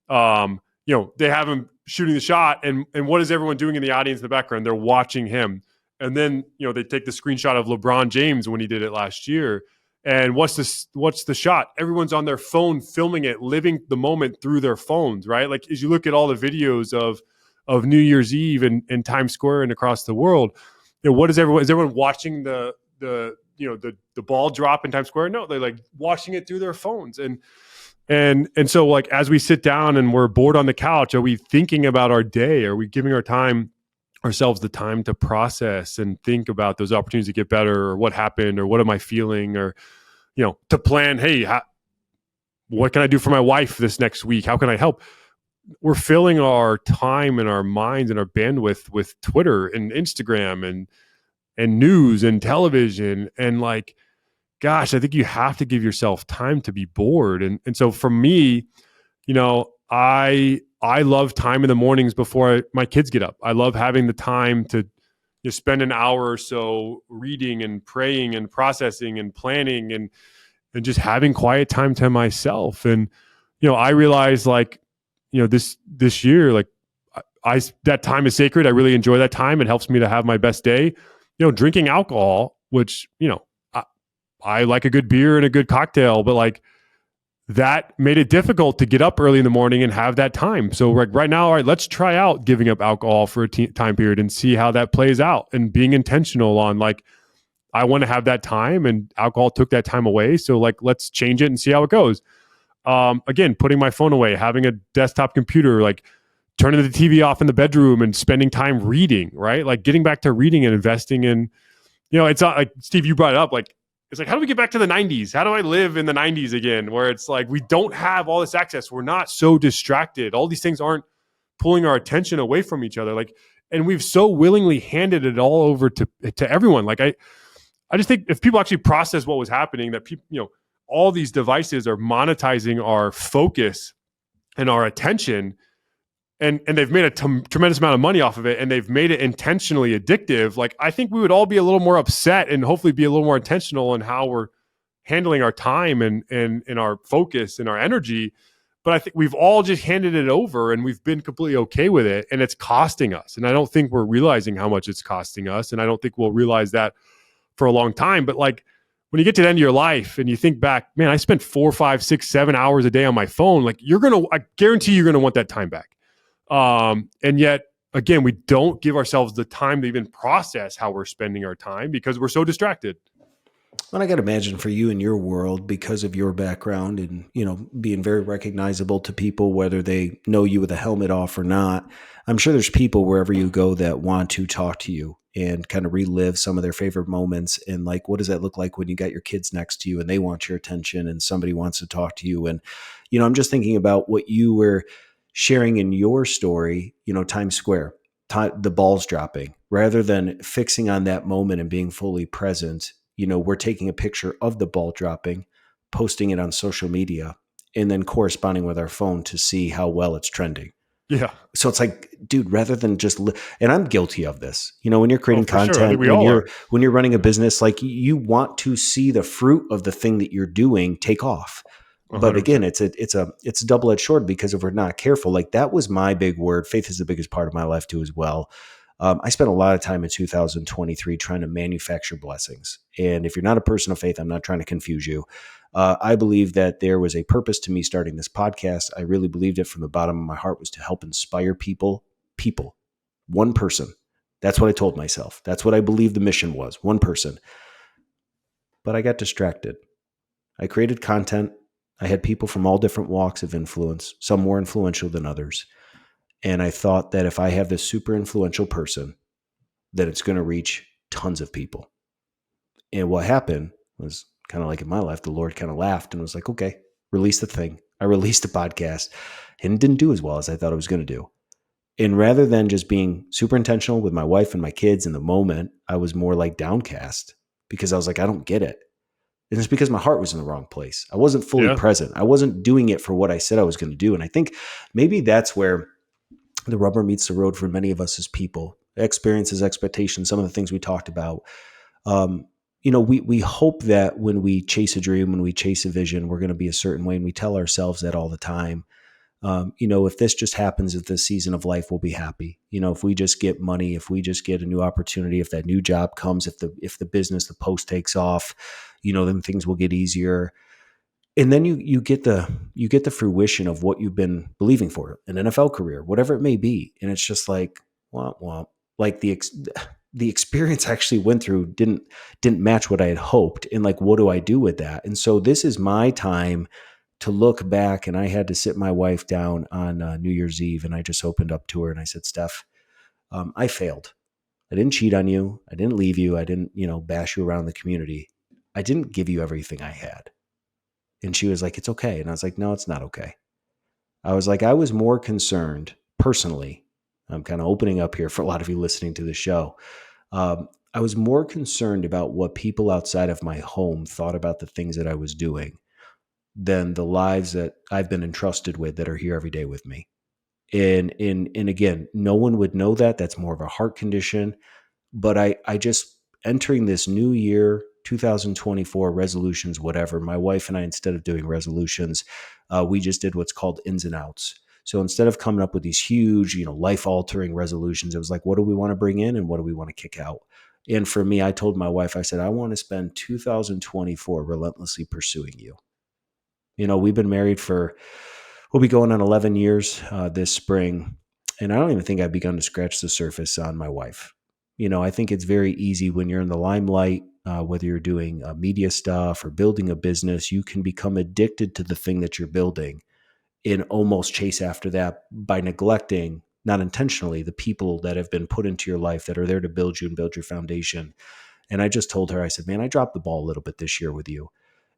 They have him shooting the shot, and what is everyone doing in the audience in the background? They're watching him. And then, they take the screenshot of LeBron James when he did it last year. And what's the shot? Everyone's on their phone filming it, living the moment through their phones, right? Like as you look at all the videos of New Year's Eve in Times Square and across the world, what is everyone watching the ball drop in Times Square? No, they're like watching it through their phones. And so like as we sit down and we're bored on the couch, are we thinking about our day? Are we giving ourselves the time to process and think about those opportunities to get better, or what happened, or what am I feeling, or to plan, hey, what can I do for my wife this next week? How can I help? We're filling our time and our minds and our bandwidth with Twitter and Instagram and news and television. And like, gosh, I think you have to give yourself time to be bored. And so for me, I love time in the mornings before my kids get up. I love having the time to just spend an hour or so reading and praying and processing and planning and just having quiet time to myself. And, I realize like, this year, like that time is sacred. I really enjoy that time. It helps me to have my best day. Drinking alcohol, which, I like a good beer and a good cocktail, but like that made it difficult to get up early in the morning and have that time. So right now, all right, let's try out giving up alcohol for a time period and see how that plays out, and being intentional on like, I want to have that time, and alcohol took that time away. So like, let's change it and see how it goes. Again, putting my phone away, having a desktop computer, like turning the TV off in the bedroom and spending time reading, right? Like getting back to reading and investing in, it's not like, Steve, you brought it up, like, it's like, how do we get back to the 90s? How do I live in the 90s again? Where it's like, we don't have all this access. We're not so distracted. All these things aren't pulling our attention away from each other. Like, and we've so willingly handed it all over to everyone. Like, I just think if people actually process what was happening, that people, all these devices are monetizing our focus and our attention, and they've made a tremendous amount of money off of it, and they've made it intentionally addictive. Like, I think we would all be a little more upset and hopefully be a little more intentional in how we're handling our time and our focus and our energy. But I think we've all just handed it over, and we've been completely okay with it, and it's costing us. And I don't think we're realizing how much it's costing us, and I don't think we'll realize that for a long time. But like, when you get to the end of your life and you think back, man, I spent 4, 5, 6, 7 hours a day on my phone. Like, I guarantee you're going to want that time back. And yet, again, we don't give ourselves the time to even process how we're spending our time because we're so distracted.
Well, I got to imagine for you in your world, because of your background and, being very recognizable to people, whether they know you with a helmet off or not, I'm sure there's people wherever you go that want to talk to you and kind of relive some of their favorite moments. And like, what does that look like when you got your kids next to you and they want your attention and somebody wants to talk to you? And, I'm just thinking about what you were sharing in your story, Times Square, the balls dropping, rather than fixing on that moment and being fully present. We're taking a picture of the ball dropping, posting it on social media, and then corresponding with our phone to see how well it's trending.
Yeah.
So it's like, dude, rather than just, and I'm guilty of this, when you're creating
for sure. I
content,
think we all are.
when you're running a business, like you want to see the fruit of the thing that you're doing take off.
100%.
But again, it's a double-edged sword, because if we're not careful, like that was my big word. Faith is the biggest part of my life too, as well. I spent a lot of time in 2023 trying to manufacture blessings. And if you're not a person of faith, I'm not trying to confuse you. I believe that there was a purpose to me starting this podcast. I really believed it from the bottom of my heart, was to help inspire people, one person, That's what I told myself. That's what I believed the mission was. One person. But I got distracted. I created content. I had people from all different walks of influence, some more influential than others. And I thought that if I have this super influential person, that it's going to reach tons of people. And what happened was kind of like in my life, the Lord kind of laughed and was like, okay, release the thing. I released a podcast and it didn't do as well as I thought it was going to do. And rather than just being super intentional with my wife and my kids in the moment, I was more like downcast because I was like, I don't get it. And it's because my heart was in the wrong place. I wasn't fully
Yeah.
present. I wasn't doing it for what I said I was going to do. And I think maybe that's where the rubber meets the road for many of us as people. Experiences, expectations, some of the things we talked about. Um, we hope that when we chase a dream, when we chase a vision, we're going to be a certain way, and we tell ourselves that all the time. If this just happens at this season of life, we'll be happy. If we just get money, if we just get a new opportunity, if that new job comes, if the business, the post takes off, then things will get easier. And then you get the fruition of what you've been believing for, an NFL career, whatever it may be, and it's just like, womp womp. Like the experience I actually went through didn't match what I had hoped, and like, what do I do with that? And so this is my time to look back. And I had to sit my wife down on New Year's Eve, and I just opened up to her and I said, Steph, I failed. I didn't cheat on you. I didn't leave you. I didn't, bash you around the community. I didn't give you everything I had. And she was like, it's okay. And I was like, no, it's not okay. I was like, I was more concerned personally. I'm kind of opening up here for a lot of you listening to the show. I was more concerned about what people outside of my home thought about the things that I was doing than the lives that I've been entrusted with that are here every day with me. And again, no one would know that. That's more of a heart condition. But I just entering this new year, 2024 resolutions, whatever. My wife and I, instead of doing resolutions, we just did what's called ins and outs. So instead of coming up with these huge, life altering resolutions, it was like, what do we want to bring in and what do we want to kick out? And for me, I told my wife, I said, I want to spend 2024 relentlessly pursuing you. We've been married we'll be going on 11 years this spring. And I don't even think I've begun to scratch the surface on my wife. I think it's very easy when you're in the limelight, whether you're doing media stuff or building a business, you can become addicted to the thing that you're building and almost chase after that by neglecting, not intentionally, the people that have been put into your life that are there to build you and build your foundation. And I just told her, I said, man, I dropped the ball a little bit this year with you.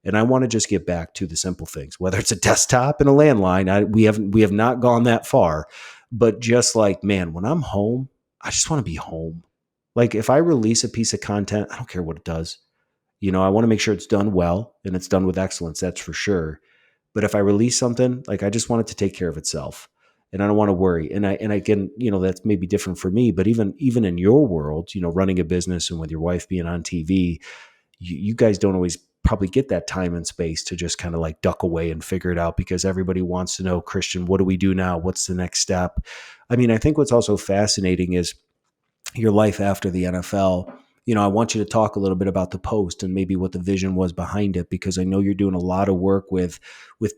And I want to just get back to the simple things, whether it's a desktop and a landline. We have not gone that far, but just like, man, when I'm home, I just want to be home. Like if I release a piece of content, I don't care what it does. I want to make sure it's done well and it's done with excellence. That's for sure. But if I release something, like I just want it to take care of itself. And I don't want to worry. And again, that's maybe different for me, but even in your world, running a business and with your wife being on TV, you guys don't always probably get that time and space to just kind of like duck away and figure it out because everybody wants to know, Christian, what do we do now? What's the next step? I mean, I think what's also fascinating is your life after the NFL. I want you to talk a little bit about the post and maybe what the vision was behind it, because I know you're doing a lot of work with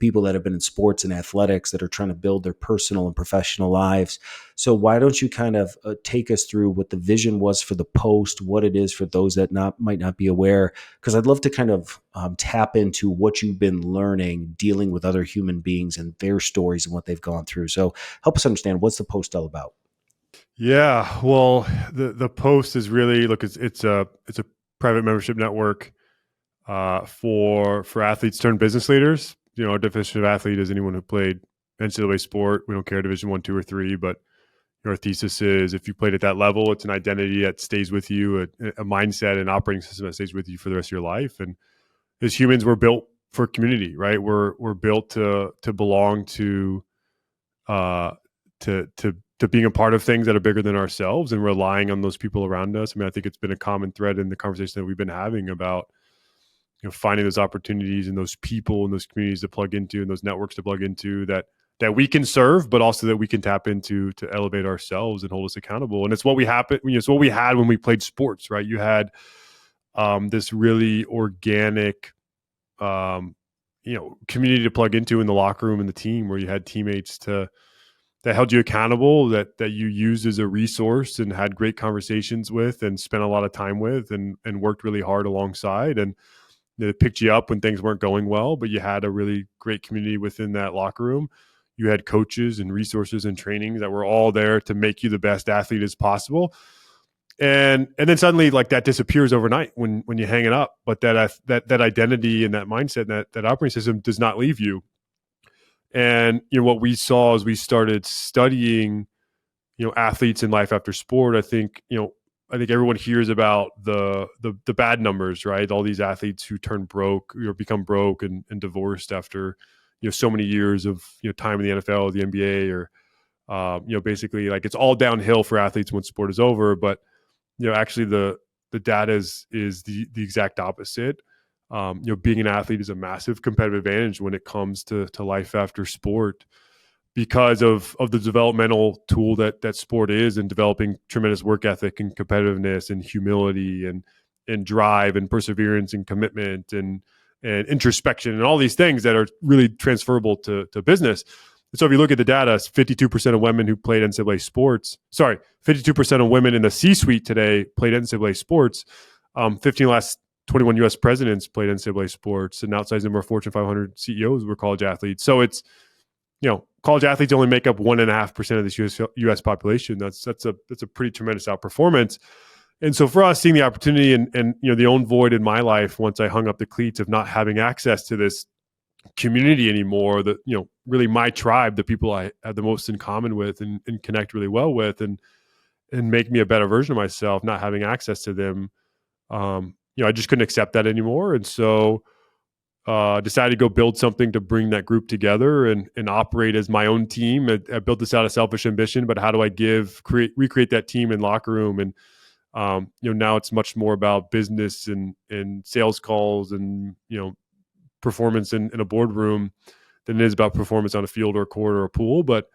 people that have been in sports and athletics that are trying to build their personal and professional lives. So why don't you kind of take us through what the vision was for the post, what it is for those that might not be aware? Because I'd love to kind of tap into what you've been learning dealing with other human beings and their stories and what they've gone through. So help us understand, what's the post all about?
Yeah. Well, the post is really, look, it's a private membership network for athletes turned business leaders. Our definition of athlete is anyone who played NCAA sport. We don't care Division 1, 2, or 3, but our thesis is if you played at that level, it's an identity that stays with you, a mindset, an operating system that stays with you for the rest of your life. And as humans, we're built for community, right? We're built to belong uh, to being a part of things that are bigger than ourselves and relying on those people around us. I mean, I think it's been a common thread in the conversation that we've been having about finding those opportunities and those people and those communities to plug into and those networks to plug into that we can serve, but also that we can tap into to elevate ourselves and hold us accountable. And it's what it's what we had when we played sports, right? You had this really organic, community to plug into in the locker room and the team, where you had teammates that held you accountable, that you used as a resource and had great conversations with and spent a lot of time with and worked really hard alongside, and it picked you up when things weren't going well, but you had a really great community within that locker room. You had coaches and resources and trainings that were all there to make you the best athlete as possible. And then suddenly, like, that disappears overnight when you hang it up. But that identity and that mindset and that operating system does not leave you. And what we saw as we started studying athletes in life after sport, I think everyone hears about the bad numbers, right? All these athletes who turn broke or become broke and divorced after so many years of time in the NFL or the NBA, or basically, like, it's all downhill for athletes when sport is over. But actually the data is the exact opposite. Being an athlete is a massive competitive advantage when it comes to life after sport, because of the developmental tool that sport is, and developing tremendous work ethic and competitiveness and humility and drive and perseverance and commitment and introspection and all these things that are really transferable to business. So if you look at the data, 52% of women who played NCAA sports, 52% of women in the C-suite today played NCAA sports. 15 last 21 U.S. presidents played NCAA sports, and outsized number of Fortune 500 CEOs were college athletes. So it's, college athletes only make up 1.5% of this U.S. population. That's a pretty tremendous outperformance. And so for us, seeing the opportunity and the own void in my life once I hung up the cleats of not having access to this community anymore, that really my tribe, the people I have the most in common with and connect really well with, and make me a better version of myself, not having access to them, I just couldn't accept that anymore. And so decided to go build something to bring that group together and operate as my own team. I built this out of selfish ambition, but how do I recreate that team and locker room? And now it's much more about business and sales calls and performance in a boardroom than it is about performance on a field or a court or a pool. But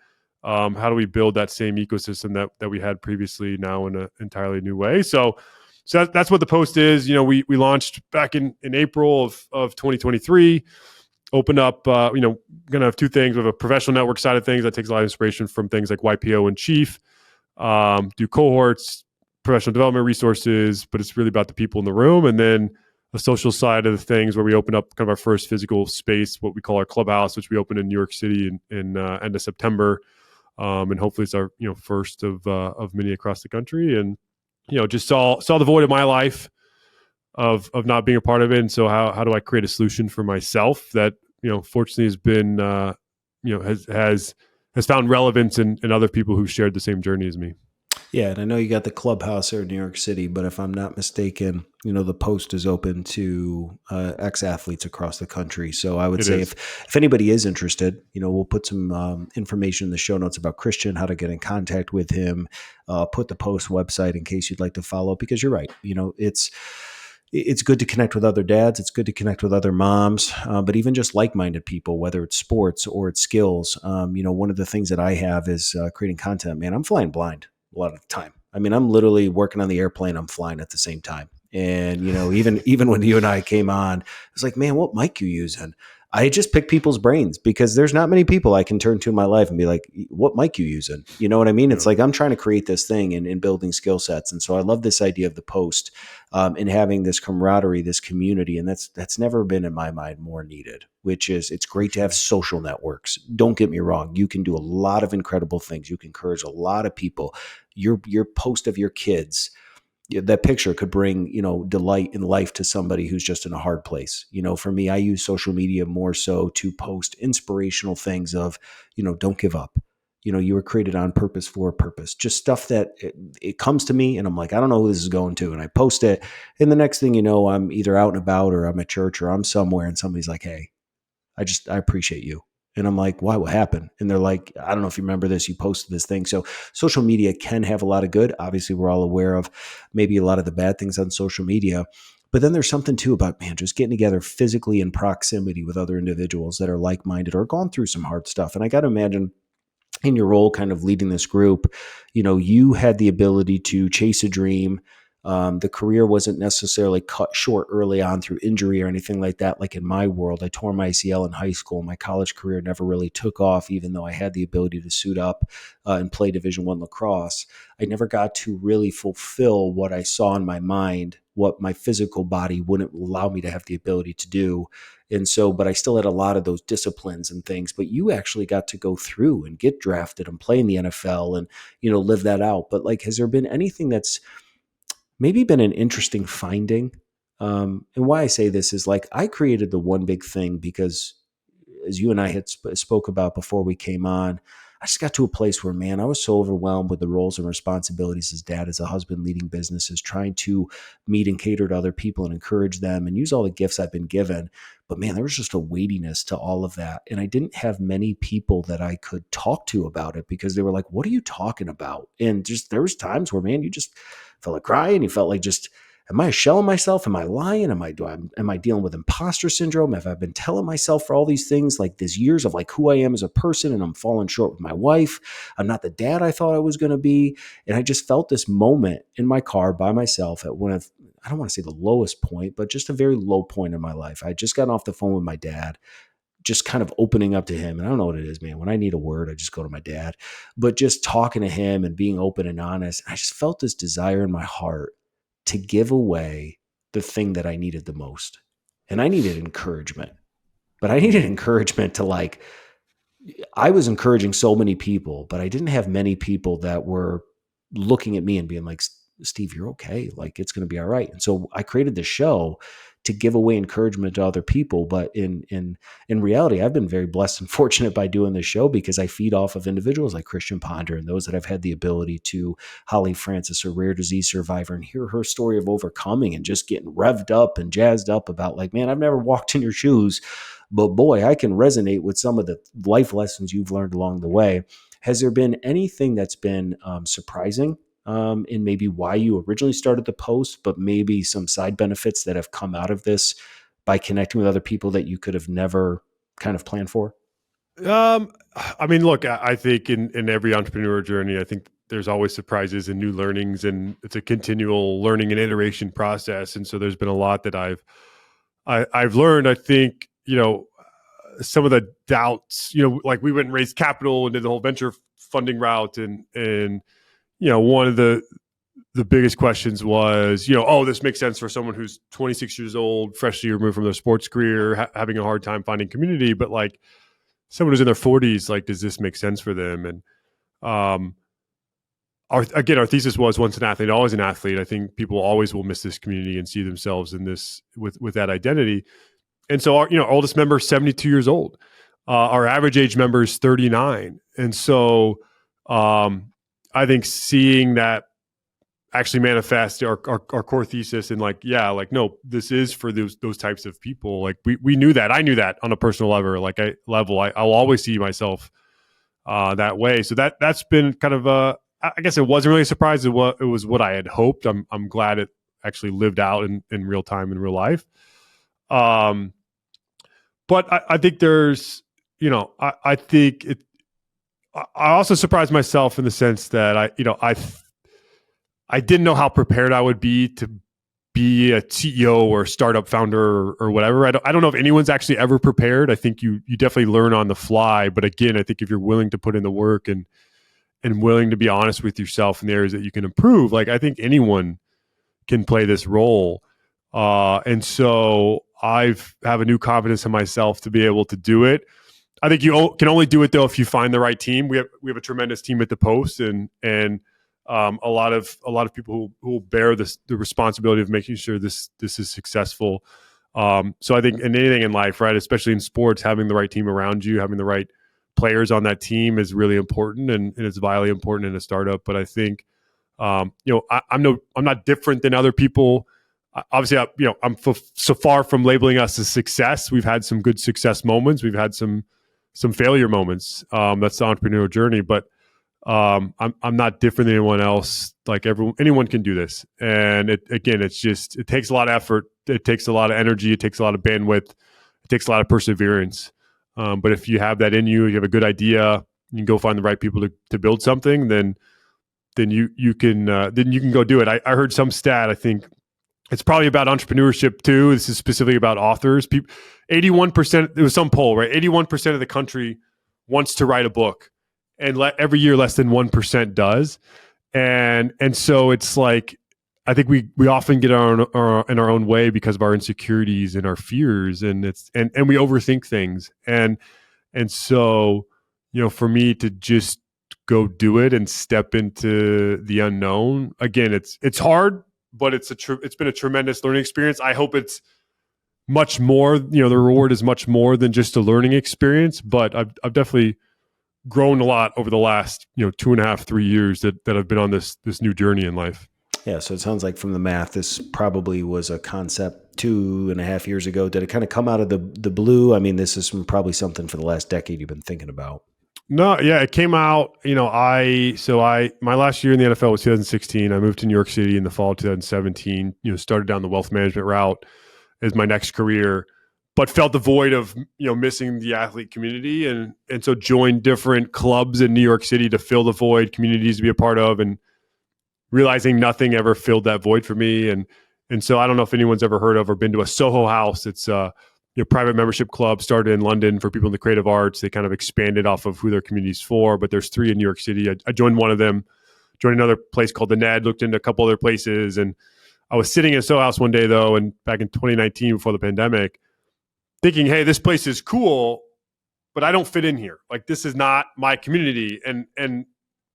how do we build that same ecosystem that we had previously, now in an entirely new way? So that's what the Post is. We launched back in April of 2023. Opened up, going to have two things. We have a professional network side of things that takes a lot of inspiration from things like YPO and Chief. Do cohorts, professional development resources, but it's really about the people in the room. And then a social side of the things where we open up kind of our first physical space, what we call our clubhouse, which we opened in New York City in end of September. And hopefully it's our first of many across the country. And just saw the void of my life of not being a part of it. And so how do I create a solution for myself that fortunately has been has found relevance in other people who shared the same journey as me.
Yeah, and I know you got the clubhouse there in New York City, but if I'm not mistaken, the Post is open to ex-athletes across the country. So I would say if anybody is interested, we'll put some information in the show notes about Christian, how to get in contact with him, put the Post website in case you'd like to follow, because you're right. It's good to connect with other dads. It's good to connect with other moms, but even just like-minded people, whether it's sports or it's skills. One of the things that I have is creating content. Man, I'm flying blind a lot of the time. I mean, I'm literally working on the airplane. I'm flying at the same time. And, even when you and I came on, it's like, man, what mic you using? I just pick people's brains because there's not many people I can turn to in my life and be like, what mic you using? You know what I mean? Yeah. It's like, I'm trying to create this thing and building skill sets. And so I love this idea of the Post and having this camaraderie, this community. And that's never been in my mind more needed, which is, it's great to have social networks. Don't get me wrong. You can do a lot of incredible things. You can encourage a lot of people. Your post of your kids, that picture could bring, delight in life to somebody who's just in a hard place. For me, I use social media more so to post inspirational things of, don't give up. You were created on purpose for a purpose, just stuff that it comes to me and I'm like, I don't know who this is going to. And I post it. And the next thing you know, I'm either out and about or I'm at church or I'm somewhere and somebody's like, hey, I appreciate you. And I'm like, why? What happened? And they're like, I don't know if you remember this, you posted this thing. So social media can have a lot of good. Obviously, we're all aware of maybe a lot of the bad things on social media. But then there's something too about, man, just getting together physically in proximity with other individuals that are like-minded or gone through some hard stuff. And I got to imagine in your role kind of leading this group, you had the ability to chase a dream, The career wasn't necessarily cut short early on through injury or anything like that. Like in my world, I tore my ACL in high school. My college career never really took off, even though I had the ability to suit up and play Division I lacrosse. I never got to really fulfill what I saw in my mind, what my physical body wouldn't allow me to have the ability to do. And so, but I still had a lot of those disciplines and things. But you actually got to go through and get drafted and play in the NFL and, live that out. But like, has there been anything that's maybe been an interesting finding? And why I say this is like, I created the one big thing because, as you and I had spoke about before we came on, I just got to a place where, man, I was so overwhelmed with the roles and responsibilities as dad, as a husband, leading businesses, trying to meet and cater to other people and encourage them and use all the gifts I've been given. But man, there was just a weightiness to all of that. And I didn't have many people that I could talk to about it because they were like, what are you talking about? And just there was times where, man, you just felt like crying. You felt like just, am I a shell of myself? Am I lying? Am I dealing with imposter syndrome? Have I been telling myself for all these things, like these years of like who I am as a person, and I'm falling short with my wife? I'm not the dad I thought I was going to be. And I just felt this moment in my car by myself at one of, I don't want to say the lowest point, but just a very low point in my life. I had just gotten off the phone with my dad, just kind of opening up to him. And I don't know what it is, man. When I need a word, I just go to my dad. But just talking to him and being open and honest, I just felt this desire in my heart to give away the thing that I needed the most. And I needed encouragement, but I needed encouragement to like, I was encouraging so many people, but I didn't have many people that were looking at me and being like, Steve, you're okay. Like it's going to be all right. And so I created this show to give away encouragement to other people. But in reality, I've been very blessed and fortunate by doing this show because I feed off of individuals like Christian Ponder and those that have had the ability to, Holly Francis, a rare disease survivor, and hear her story of overcoming and just getting revved up and jazzed up about like, man, I've never walked in your shoes, but boy, I can resonate with some of the life lessons you've learned along the way. Has there been anything that's been surprising in maybe why you originally started the post, but maybe some side benefits that have come out of this by connecting with other people that you could have never kind of planned for?
I mean, look, I think in every entrepreneur journey, I think there's always surprises and new learnings, and it's a continual learning and iteration process. And so there's been a lot that I've learned. I think, some of the doubts, like we went and raised capital and did the whole venture funding route, and one of the biggest questions was, oh, this makes sense for someone who's 26 years old, freshly removed from their sports career, having a hard time finding community, but like someone who's in their 40s, like, does this make sense for them? And um, our thesis was, once an athlete, always an athlete. I think people always will miss this community and see themselves in this with that identity. And so our oldest member is 72 years old. Our average age member is 39. And so I think seeing that actually manifest our core thesis and like, yeah, like, no, this is for those types of people. Like we knew that. I knew that on a personal level. Like I'll always see myself that way. So that's been kind of I guess it wasn't really a surprise. It was what I had hoped. I'm glad it actually lived out in real time in real life. But I think there's, I think it. I also surprised myself in the sense that I didn't know how prepared I would be to be a CEO or startup founder or whatever. I don't know if anyone's actually ever prepared. I think you definitely learn on the fly. But again, I think if you're willing to put in the work and willing to be honest with yourself in the areas that you can improve, like I think anyone can play this role. And so I've have a new confidence in myself to be able to do it. I think you can only do it though if you find the right team. We have a tremendous team at the Post, and a lot of people who will bear the responsibility of making sure this is successful. So I think in anything in life, right, especially in sports, having the right team around you, having the right players on that team is really important, and it's vitally important in a startup. But I think I'm not different than other people. Obviously, I'm so far from labeling us a success. We've had some good success moments. We've had some failure moments. That's the entrepreneurial journey, but I'm not different than anyone else. Like anyone can do this. And it takes a lot of effort. It takes a lot of energy. It takes a lot of bandwidth. It takes a lot of perseverance. But if you have that in you, you have a good idea, you can go find the right people to build something, then then you can go do it. I heard some stat. I think it's probably about entrepreneurship too. This is specifically about authors. 81%. It was some poll, right? 81% of the country wants to write a book, and every year less than 1% does. And so it's like I think we often get in our own way because of our insecurities and our fears, and we overthink things. And so, for me to just go do it and step into the unknown again, it's hard, but it's been a tremendous learning experience. I hope it's much more. The reward is much more than just a learning experience. But I've definitely grown a lot over the last 2.5 3 years that I've been on this new journey in life.
Yeah, so it sounds like from the math, this probably was a concept 2.5 years ago. Did it kind of come out of the blue? I mean, this is probably something for the last decade you've been thinking about.
No, yeah, it came out. My last year in the NFL was 2016. I moved to New York City in the fall of 2017. Started down the wealth management route as my next career, but felt the void of missing the athlete community, and so joined different clubs in New York City to fill the void, communities to be a part of, and realizing nothing ever filled that void for me. And so I don't know if anyone's ever heard of or been to a Soho House. It's a private membership club started in London for people in the creative arts. They kind of expanded off of who their community's for, but there's 3 in New York City. I joined one of them, joined another place called the Ned, looked into a couple other places. And I was sitting in a Soho House one day though, and back in 2019 before the pandemic, thinking, hey, this place is cool, but I don't fit in here. Like, this is not my community. And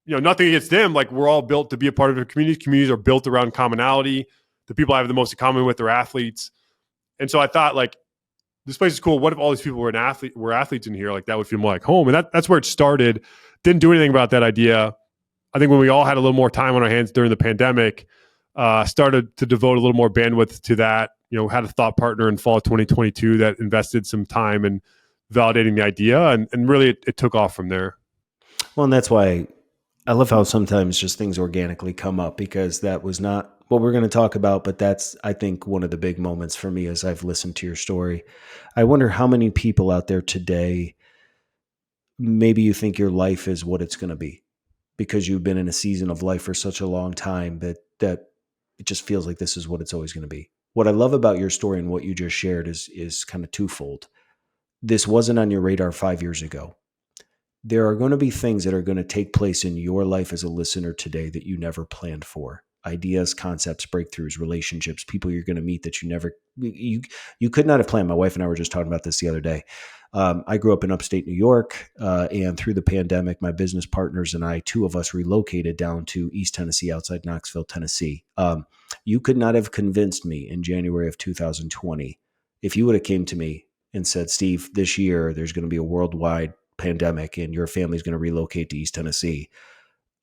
nothing against them. Like, we're all built to be a part of a community. Communities are built around commonality. The people I have the most in common with are athletes. And so I thought, like, this place is cool. What if all these people were athletes in here? Like, that would feel more like home. And that's where it started. Didn't do anything about that idea. I think when we all had a little more time on our hands during the pandemic, started to devote a little more bandwidth to that. Had a thought partner in fall of 2022 that invested some time in validating the idea. And really it took off from there.
Well, and that's why I love how sometimes just things organically come up, because that was not what we're going to talk about. But that's, I think, one of the big moments for me as I've listened to your story. I wonder how many people out there today, maybe you think your life is what it's going to be because you've been in a season of life for such a long time that it just feels like this is what it's always going to be. What I love about your story and what you just shared is kind of twofold. This wasn't on your radar 5 years ago. There are going to be things that are going to take place in your life as a listener today that you never planned for. Ideas, concepts, breakthroughs, relationships, people you're going to meet that you could not have planned. My wife and I were just talking about this the other day. I grew up in upstate New York, and through the pandemic, my business partners and I, 2 of us, relocated down to East Tennessee, outside Knoxville, Tennessee. You could not have convinced me in January of 2020 if you would have came to me and said, Steve, this year there's going to be a worldwide pandemic and your family's going to relocate to East Tennessee.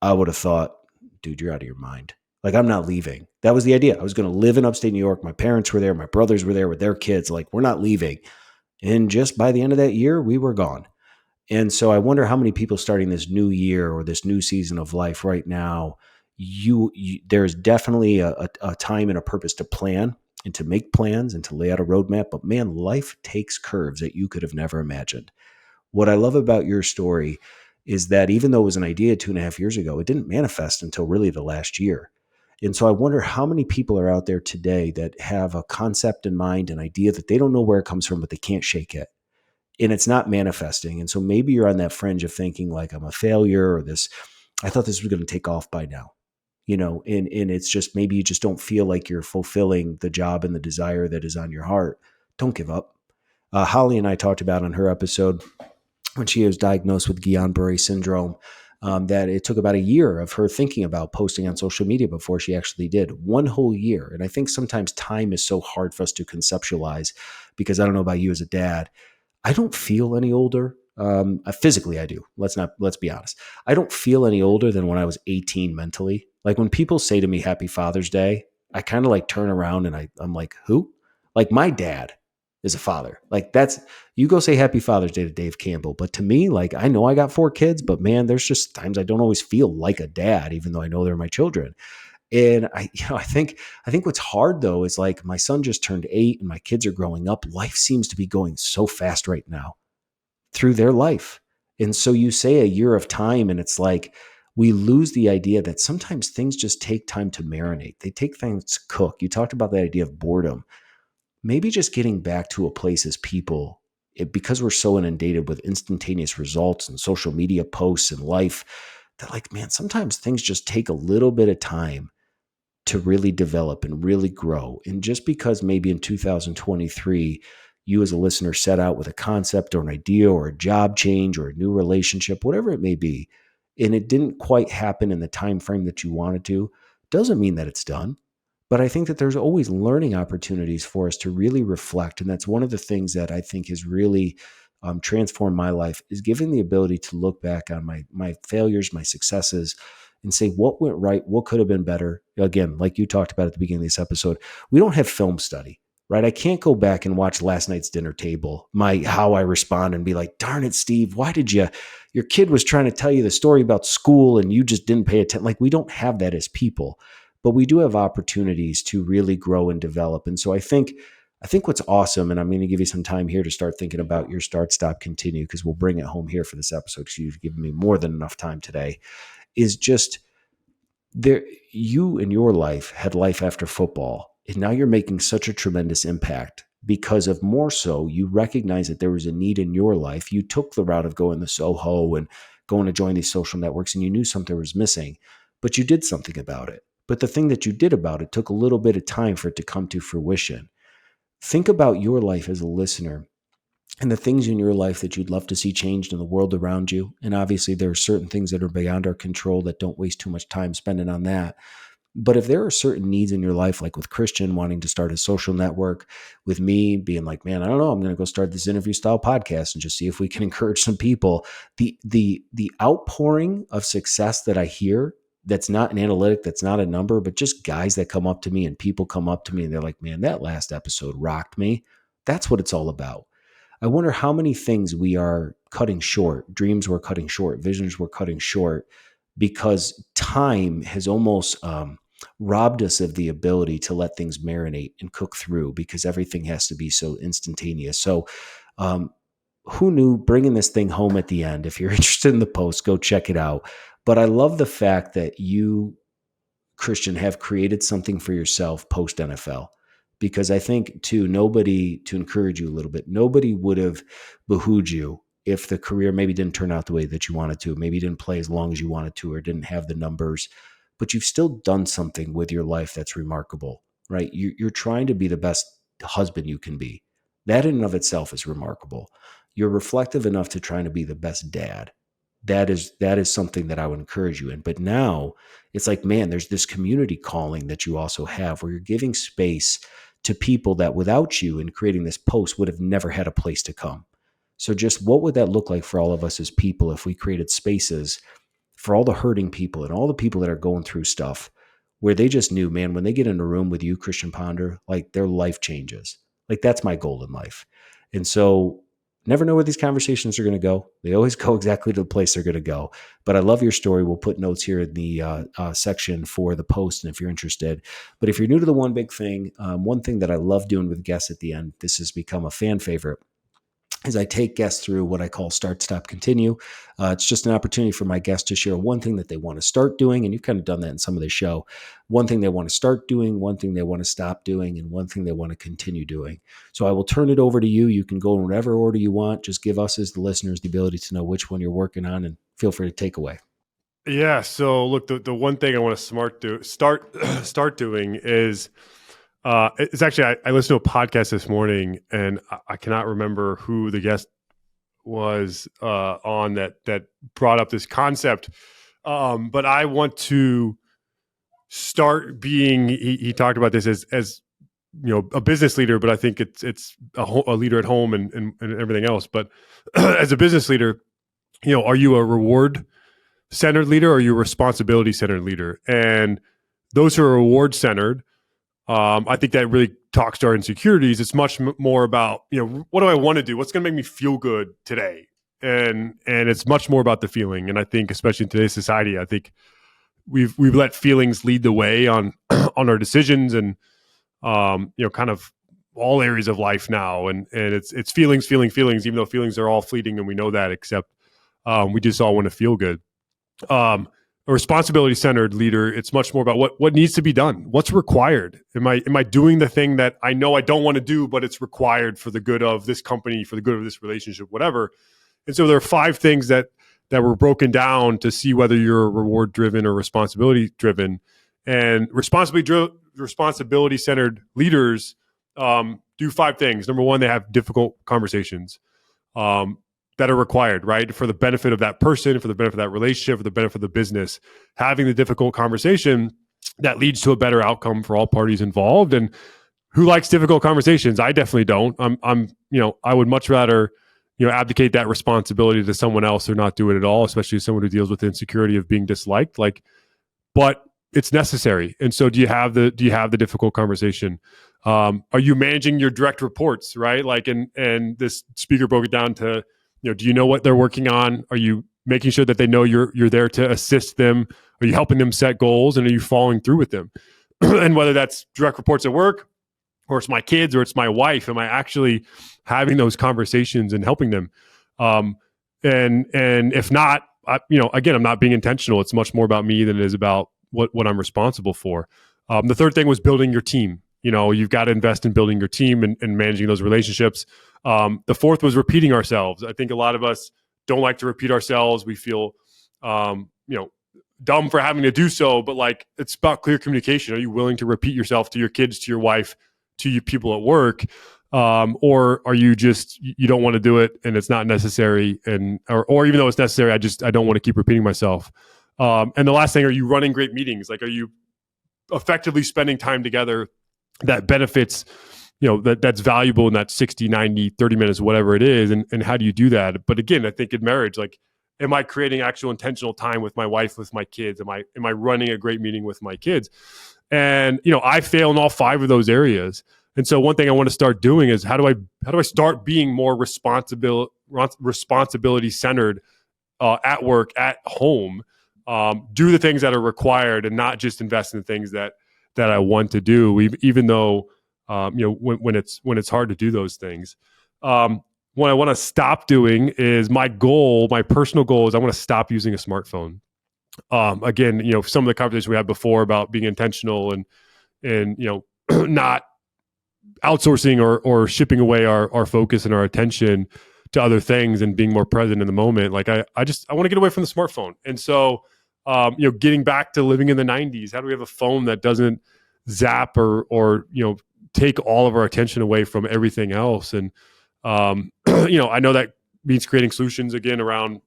I would have thought, dude, you're out of your mind. Like, I'm not leaving. That was the idea. I was going to live in upstate New York. My parents were there. My brothers were there with their kids. Like, we're not leaving. And just by the end of that year, we were gone. And so I wonder how many people starting this new year or this new season of life right now, there's definitely a time and a purpose to plan and to make plans and to lay out a roadmap. But man, life takes curves that you could have never imagined. What I love about your story is that even though it was an idea 2.5 years ago, it didn't manifest until really the last year. And so I wonder how many people are out there today that have a concept in mind, an idea that they don't know where it comes from, but they can't shake it. And it's not manifesting. And so maybe you're on that fringe of thinking like, I'm a failure, or this, I thought this was going to take off by now. And it's just, maybe you just don't feel like you're fulfilling the job and the desire that is on your heart. Don't give up. Holly and I talked about on her episode when she was diagnosed with Guillain-Barré syndrome, that it took about a year of her thinking about posting on social media before she actually did. 1 whole year. And I think sometimes time is so hard for us to conceptualize, because I don't know about you as a dad, I don't feel any older. Physically, I do. Let's be honest. I don't feel any older than when I was 18 mentally. Like, when people say to me, Happy Father's Day, I kind of like turn around and I'm like, who? Like, my dad is a father. Like, you go say Happy Father's Day to Dave Campbell. But to me, like, I know I got 4 kids, but man, there's just times I don't always feel like a dad, even though I know they're my children. And I think what's hard though is, like, my son just turned 8 and my kids are growing up. Life seems to be going so fast right now through their life. And so you say a year of time and it's like, we lose the idea that sometimes things just take time to marinate. They take things to cook. You talked about the idea of boredom. Maybe just getting back to a place as people, because we're so inundated with instantaneous results and social media posts and life, that like, man, sometimes things just take a little bit of time to really develop and really grow. And just because maybe in 2023, you as a listener set out with a concept or an idea or a job change or a new relationship, whatever it may be, and it didn't quite happen in the time frame that you wanted to, doesn't mean that it's done. But I think that there's always learning opportunities for us to really reflect. And that's one of the things that I think has really transformed my life, is giving the ability to look back on my failures, my successes, and say what went right, what could have been better. Again, like you talked about at the beginning of this episode, we don't have film study, right? I can't go back and watch last night's dinner table, how I respond and be like, darn it, Steve, why did your kid was trying to tell you the story about school and you just didn't pay attention. Like, we don't have that as people, but we do have opportunities to really grow and develop. And so I think what's awesome, and I'm going to give you some time here to start thinking about your start, stop, continue, because we'll bring it home here for this episode, because you've given me more than enough time today, is just there. You in your life had life after football, and now you're making such a tremendous impact because of, more so, you recognize that there was a need in your life. You took the route of going to Soho and going to join these social networks, and you knew something was missing, but you did something about it. But the thing that you did about it took a little bit of time for it to come to fruition. Think about your life as a listener and the things in your life that you'd love to see changed in the world around you. And obviously, there are certain things that are beyond our control that don't waste too much time spending on that. But if there are certain needs in your life, like with Christian wanting to start a social network, with me being like, man, I don't know, I'm going to go start this interview style podcast and just see if we can encourage some people. The outpouring of success that I hear, that's not an analytic, that's not a number, but just guys that come up to me and people come up to me and they're like, man, that last episode rocked me. That's what it's all about. I wonder how many things we are cutting short, dreams we're cutting short, visions we're cutting short, because time has almost robbed us of the ability to let things marinate and cook through, because everything has to be so instantaneous. So, um, who knew, bringing this thing home at the end? If you're interested in the post, go check it out. But I love the fact that you, Christian, have created something for yourself post NFL. Because I think, too, nobody, to encourage you a little bit, nobody would have behooved you if the career maybe didn't turn out the way that you wanted to. Maybe you didn't play as long as you wanted to, or didn't have the numbers, but you've still done something with your life that's remarkable, right? You're trying to be the best husband you can be. That in and of itself is remarkable. You're reflective enough to trying to be the best dad. That is something that I would encourage you in. But now it's like, man, there's this community calling that you also have, where you're giving space to people that without you in creating this post would have never had a place to come. So just what would that look like for all of us as people if we created spaces for all the hurting people and all the people that are going through stuff, where they just knew, man, when they get in a room with you, Christian Ponder, like, their life changes. Like, that's my goal in life. And so, never know where these conversations are going to go. They always go exactly to the place they're going to go. But I love your story. We'll put notes here in the section for the post, and if you're interested. But if you're new to the One Big Thing, one thing that I love doing with guests at the end, this has become a fan favorite, is I take guests through what I call start, stop, continue. It's just an opportunity for my guests to share one thing that they want to start doing. And you've kind of done that in some of the show. One thing they want to start doing, one thing they want to stop doing, and one thing they want to continue doing. So I will turn it over to you. You can go in whatever order you want. Just give us as the listeners the ability to know which one you're working on, and feel free to take away.
Yeah. So look, the one thing I want to start doing is it's actually I listened to a podcast this morning, and I cannot remember who the guest was on that brought up this concept. But I want to start being. He talked about this as a business leader, but I think it's a leader at home and everything else. But as a business leader, are you a reward centered leader or are you a responsibility centered leader? And those who are reward centered, I think that really talks to our insecurities. It's much more about, what do I want to do? What's going to make me feel good today? And it's much more about the feeling. And I think, especially in today's society, I think we've let feelings lead the way on on our decisions and kind of all areas of life now. And it's feelings, even though feelings are all fleeting and we know that, except we just all want to feel good. Um, a responsibility centered leader, it's much more about what needs to be done. What's required? Am I doing the thing that I know I don't want to do, but it's required for the good of this company, for the good of this relationship, whatever. And so there are 5 things that were broken down to see whether you're reward driven or responsibility driven. And responsibility centered leaders do 5 things. Number one, they have difficult conversations. That are required, right? For the benefit of that person, for the benefit of that relationship, for the benefit of the business, having the difficult conversation that leads to a better outcome for all parties involved. And who likes difficult conversations? I definitely don't. I would much rather, abdicate that responsibility to someone else or not do it at all, especially someone who deals with the insecurity of being disliked. But it's necessary. And so do you have the difficult conversation? Are you managing your direct reports, right? And this speaker broke it down to, do you know what they're working on? Are you making sure that they know you're there to assist them? Are you helping them set goals, and are you following through with them? And whether that's direct reports at work, or it's my kids, or it's my wife, am I actually having those conversations and helping them? And if not, again, I'm not being intentional. It's much more about me than it is about what I'm responsible for. The third thing was building your team. You've got to invest in building your team and managing those relationships. The fourth was repeating ourselves. I think a lot of us don't like to repeat ourselves. We feel, dumb for having to do so, but it's about clear communication. Are you willing to repeat yourself to your kids, to your wife, to you people at work? Or are you just, you don't want to do it and it's not necessary, or even though it's necessary, I don't want to keep repeating myself. And the last thing, are you running great meetings? Are you effectively spending time together that benefits, that's valuable in that 60, 90, 30 minutes, whatever it is. And how do you do that? But again, I think in marriage, am I creating actual intentional time with my wife, with my kids? Am I running a great meeting with my kids? And, I fail in all 5 of those areas. And so one thing I want to start doing is how do I start being more responsibility centered at work, at home, do the things that are required and not just invest in the things that I want to do, even though, when it's hard to do those things. What I want to stop doing is my personal goal is I want to stop using a smartphone. Again, some of the conversations we had before about being intentional and not outsourcing or shipping away our focus and our attention to other things and being more present in the moment. I want to get away from the smartphone. And so, getting back to living in the 90s, how do we have a phone that doesn't zap or take all of our attention away from everything else? And, I know that means creating solutions again around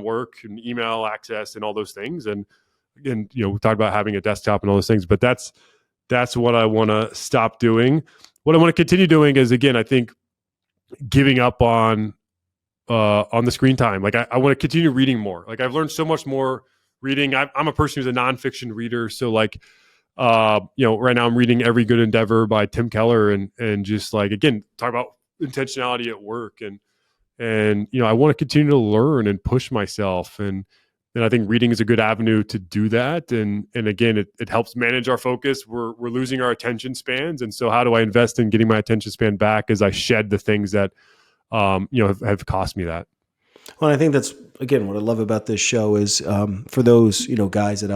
work and email access and all those things. And again, we talked about having a desktop and all those things, but that's what I want to stop doing. What I want to continue doing is, again, I think giving up on the screen time. I want to continue reading more. I've learned so much more reading. I'm a person who's a nonfiction reader. So right now I'm reading Every Good Endeavor by Tim Keller and just again, talk about intentionality at work. And I want to continue to learn and push myself. And I think reading is a good avenue to do that. And again, it helps manage our focus. We're losing our attention spans. And so how do I invest in getting my attention span back as I shed the things that, have cost me that?
Well, I think that's, again, what I love about this show is for those, guys that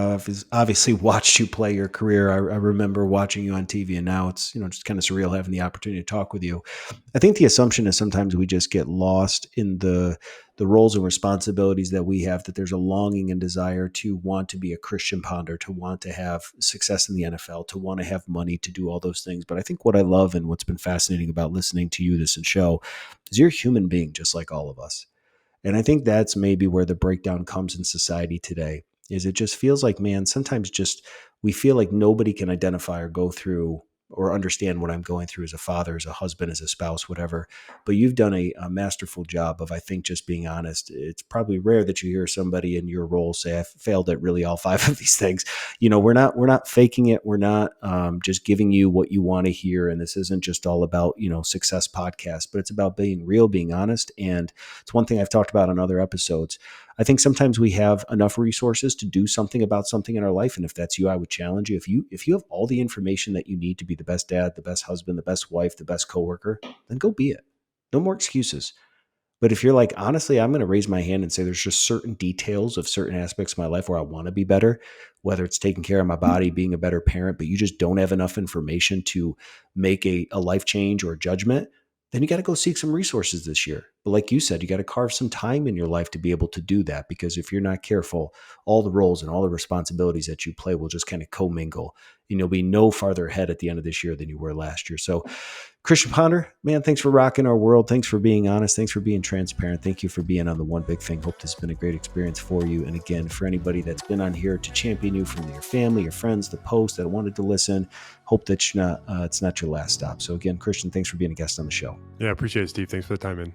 obviously watched you play your career. I remember watching you on TV, and now it's, just kind of surreal having the opportunity to talk with you. I think the assumption is sometimes we just get lost in the roles and responsibilities that we have, that there's a longing and desire to want to be a Christian Ponder, to want to have success in the NFL, to want to have money, to do all those things. But I think what I love and what's been fascinating about listening to you, this and show, is you're a human being just like all of us. And I think that's maybe where the breakdown comes in society today, is it just feels like, man, sometimes just we feel like nobody can identify or go through or understand what I'm going through as a father, as a husband, as a spouse, whatever. But you've done a masterful job of, I think, just being honest. It's probably rare that you hear somebody in your role say, I failed at really all 5 of these things. We're not faking it. We're not just giving you what you want to hear. And this isn't just all about, success podcast, but it's about being real, being honest. And it's one thing I've talked about on other episodes. I think sometimes we have enough resources to do something about something in our life. And if that's you, I would challenge you. If you have all the information that you need to be the best dad, the best husband, the best wife, the best coworker, then go be it. No more excuses. But if you're like, honestly, I'm going to raise my hand and say there's just certain details of certain aspects of my life where I want to be better, whether it's taking care of my body, being a better parent, but you just don't have enough information to make a life change or judgment, then you got to go seek some resources this year. But like you said, you got to carve some time in your life to be able to do that, because if you're not careful, all the roles and all the responsibilities that you play will just kind of commingle, and you'll be no farther ahead at the end of this year than you were last year. So Christian Ponder, man, thanks for rocking our world. Thanks for being honest. Thanks for being transparent. Thank you for being on the One Big Thing. Hope this has been a great experience for you. And again, for anybody that's been on here to champion you, from your family, your friends, the post that wanted to listen, hope that it's not your last stop. So again, Christian, thanks for being a guest on the show.
Yeah, appreciate it, Steve. Thanks for the time, man.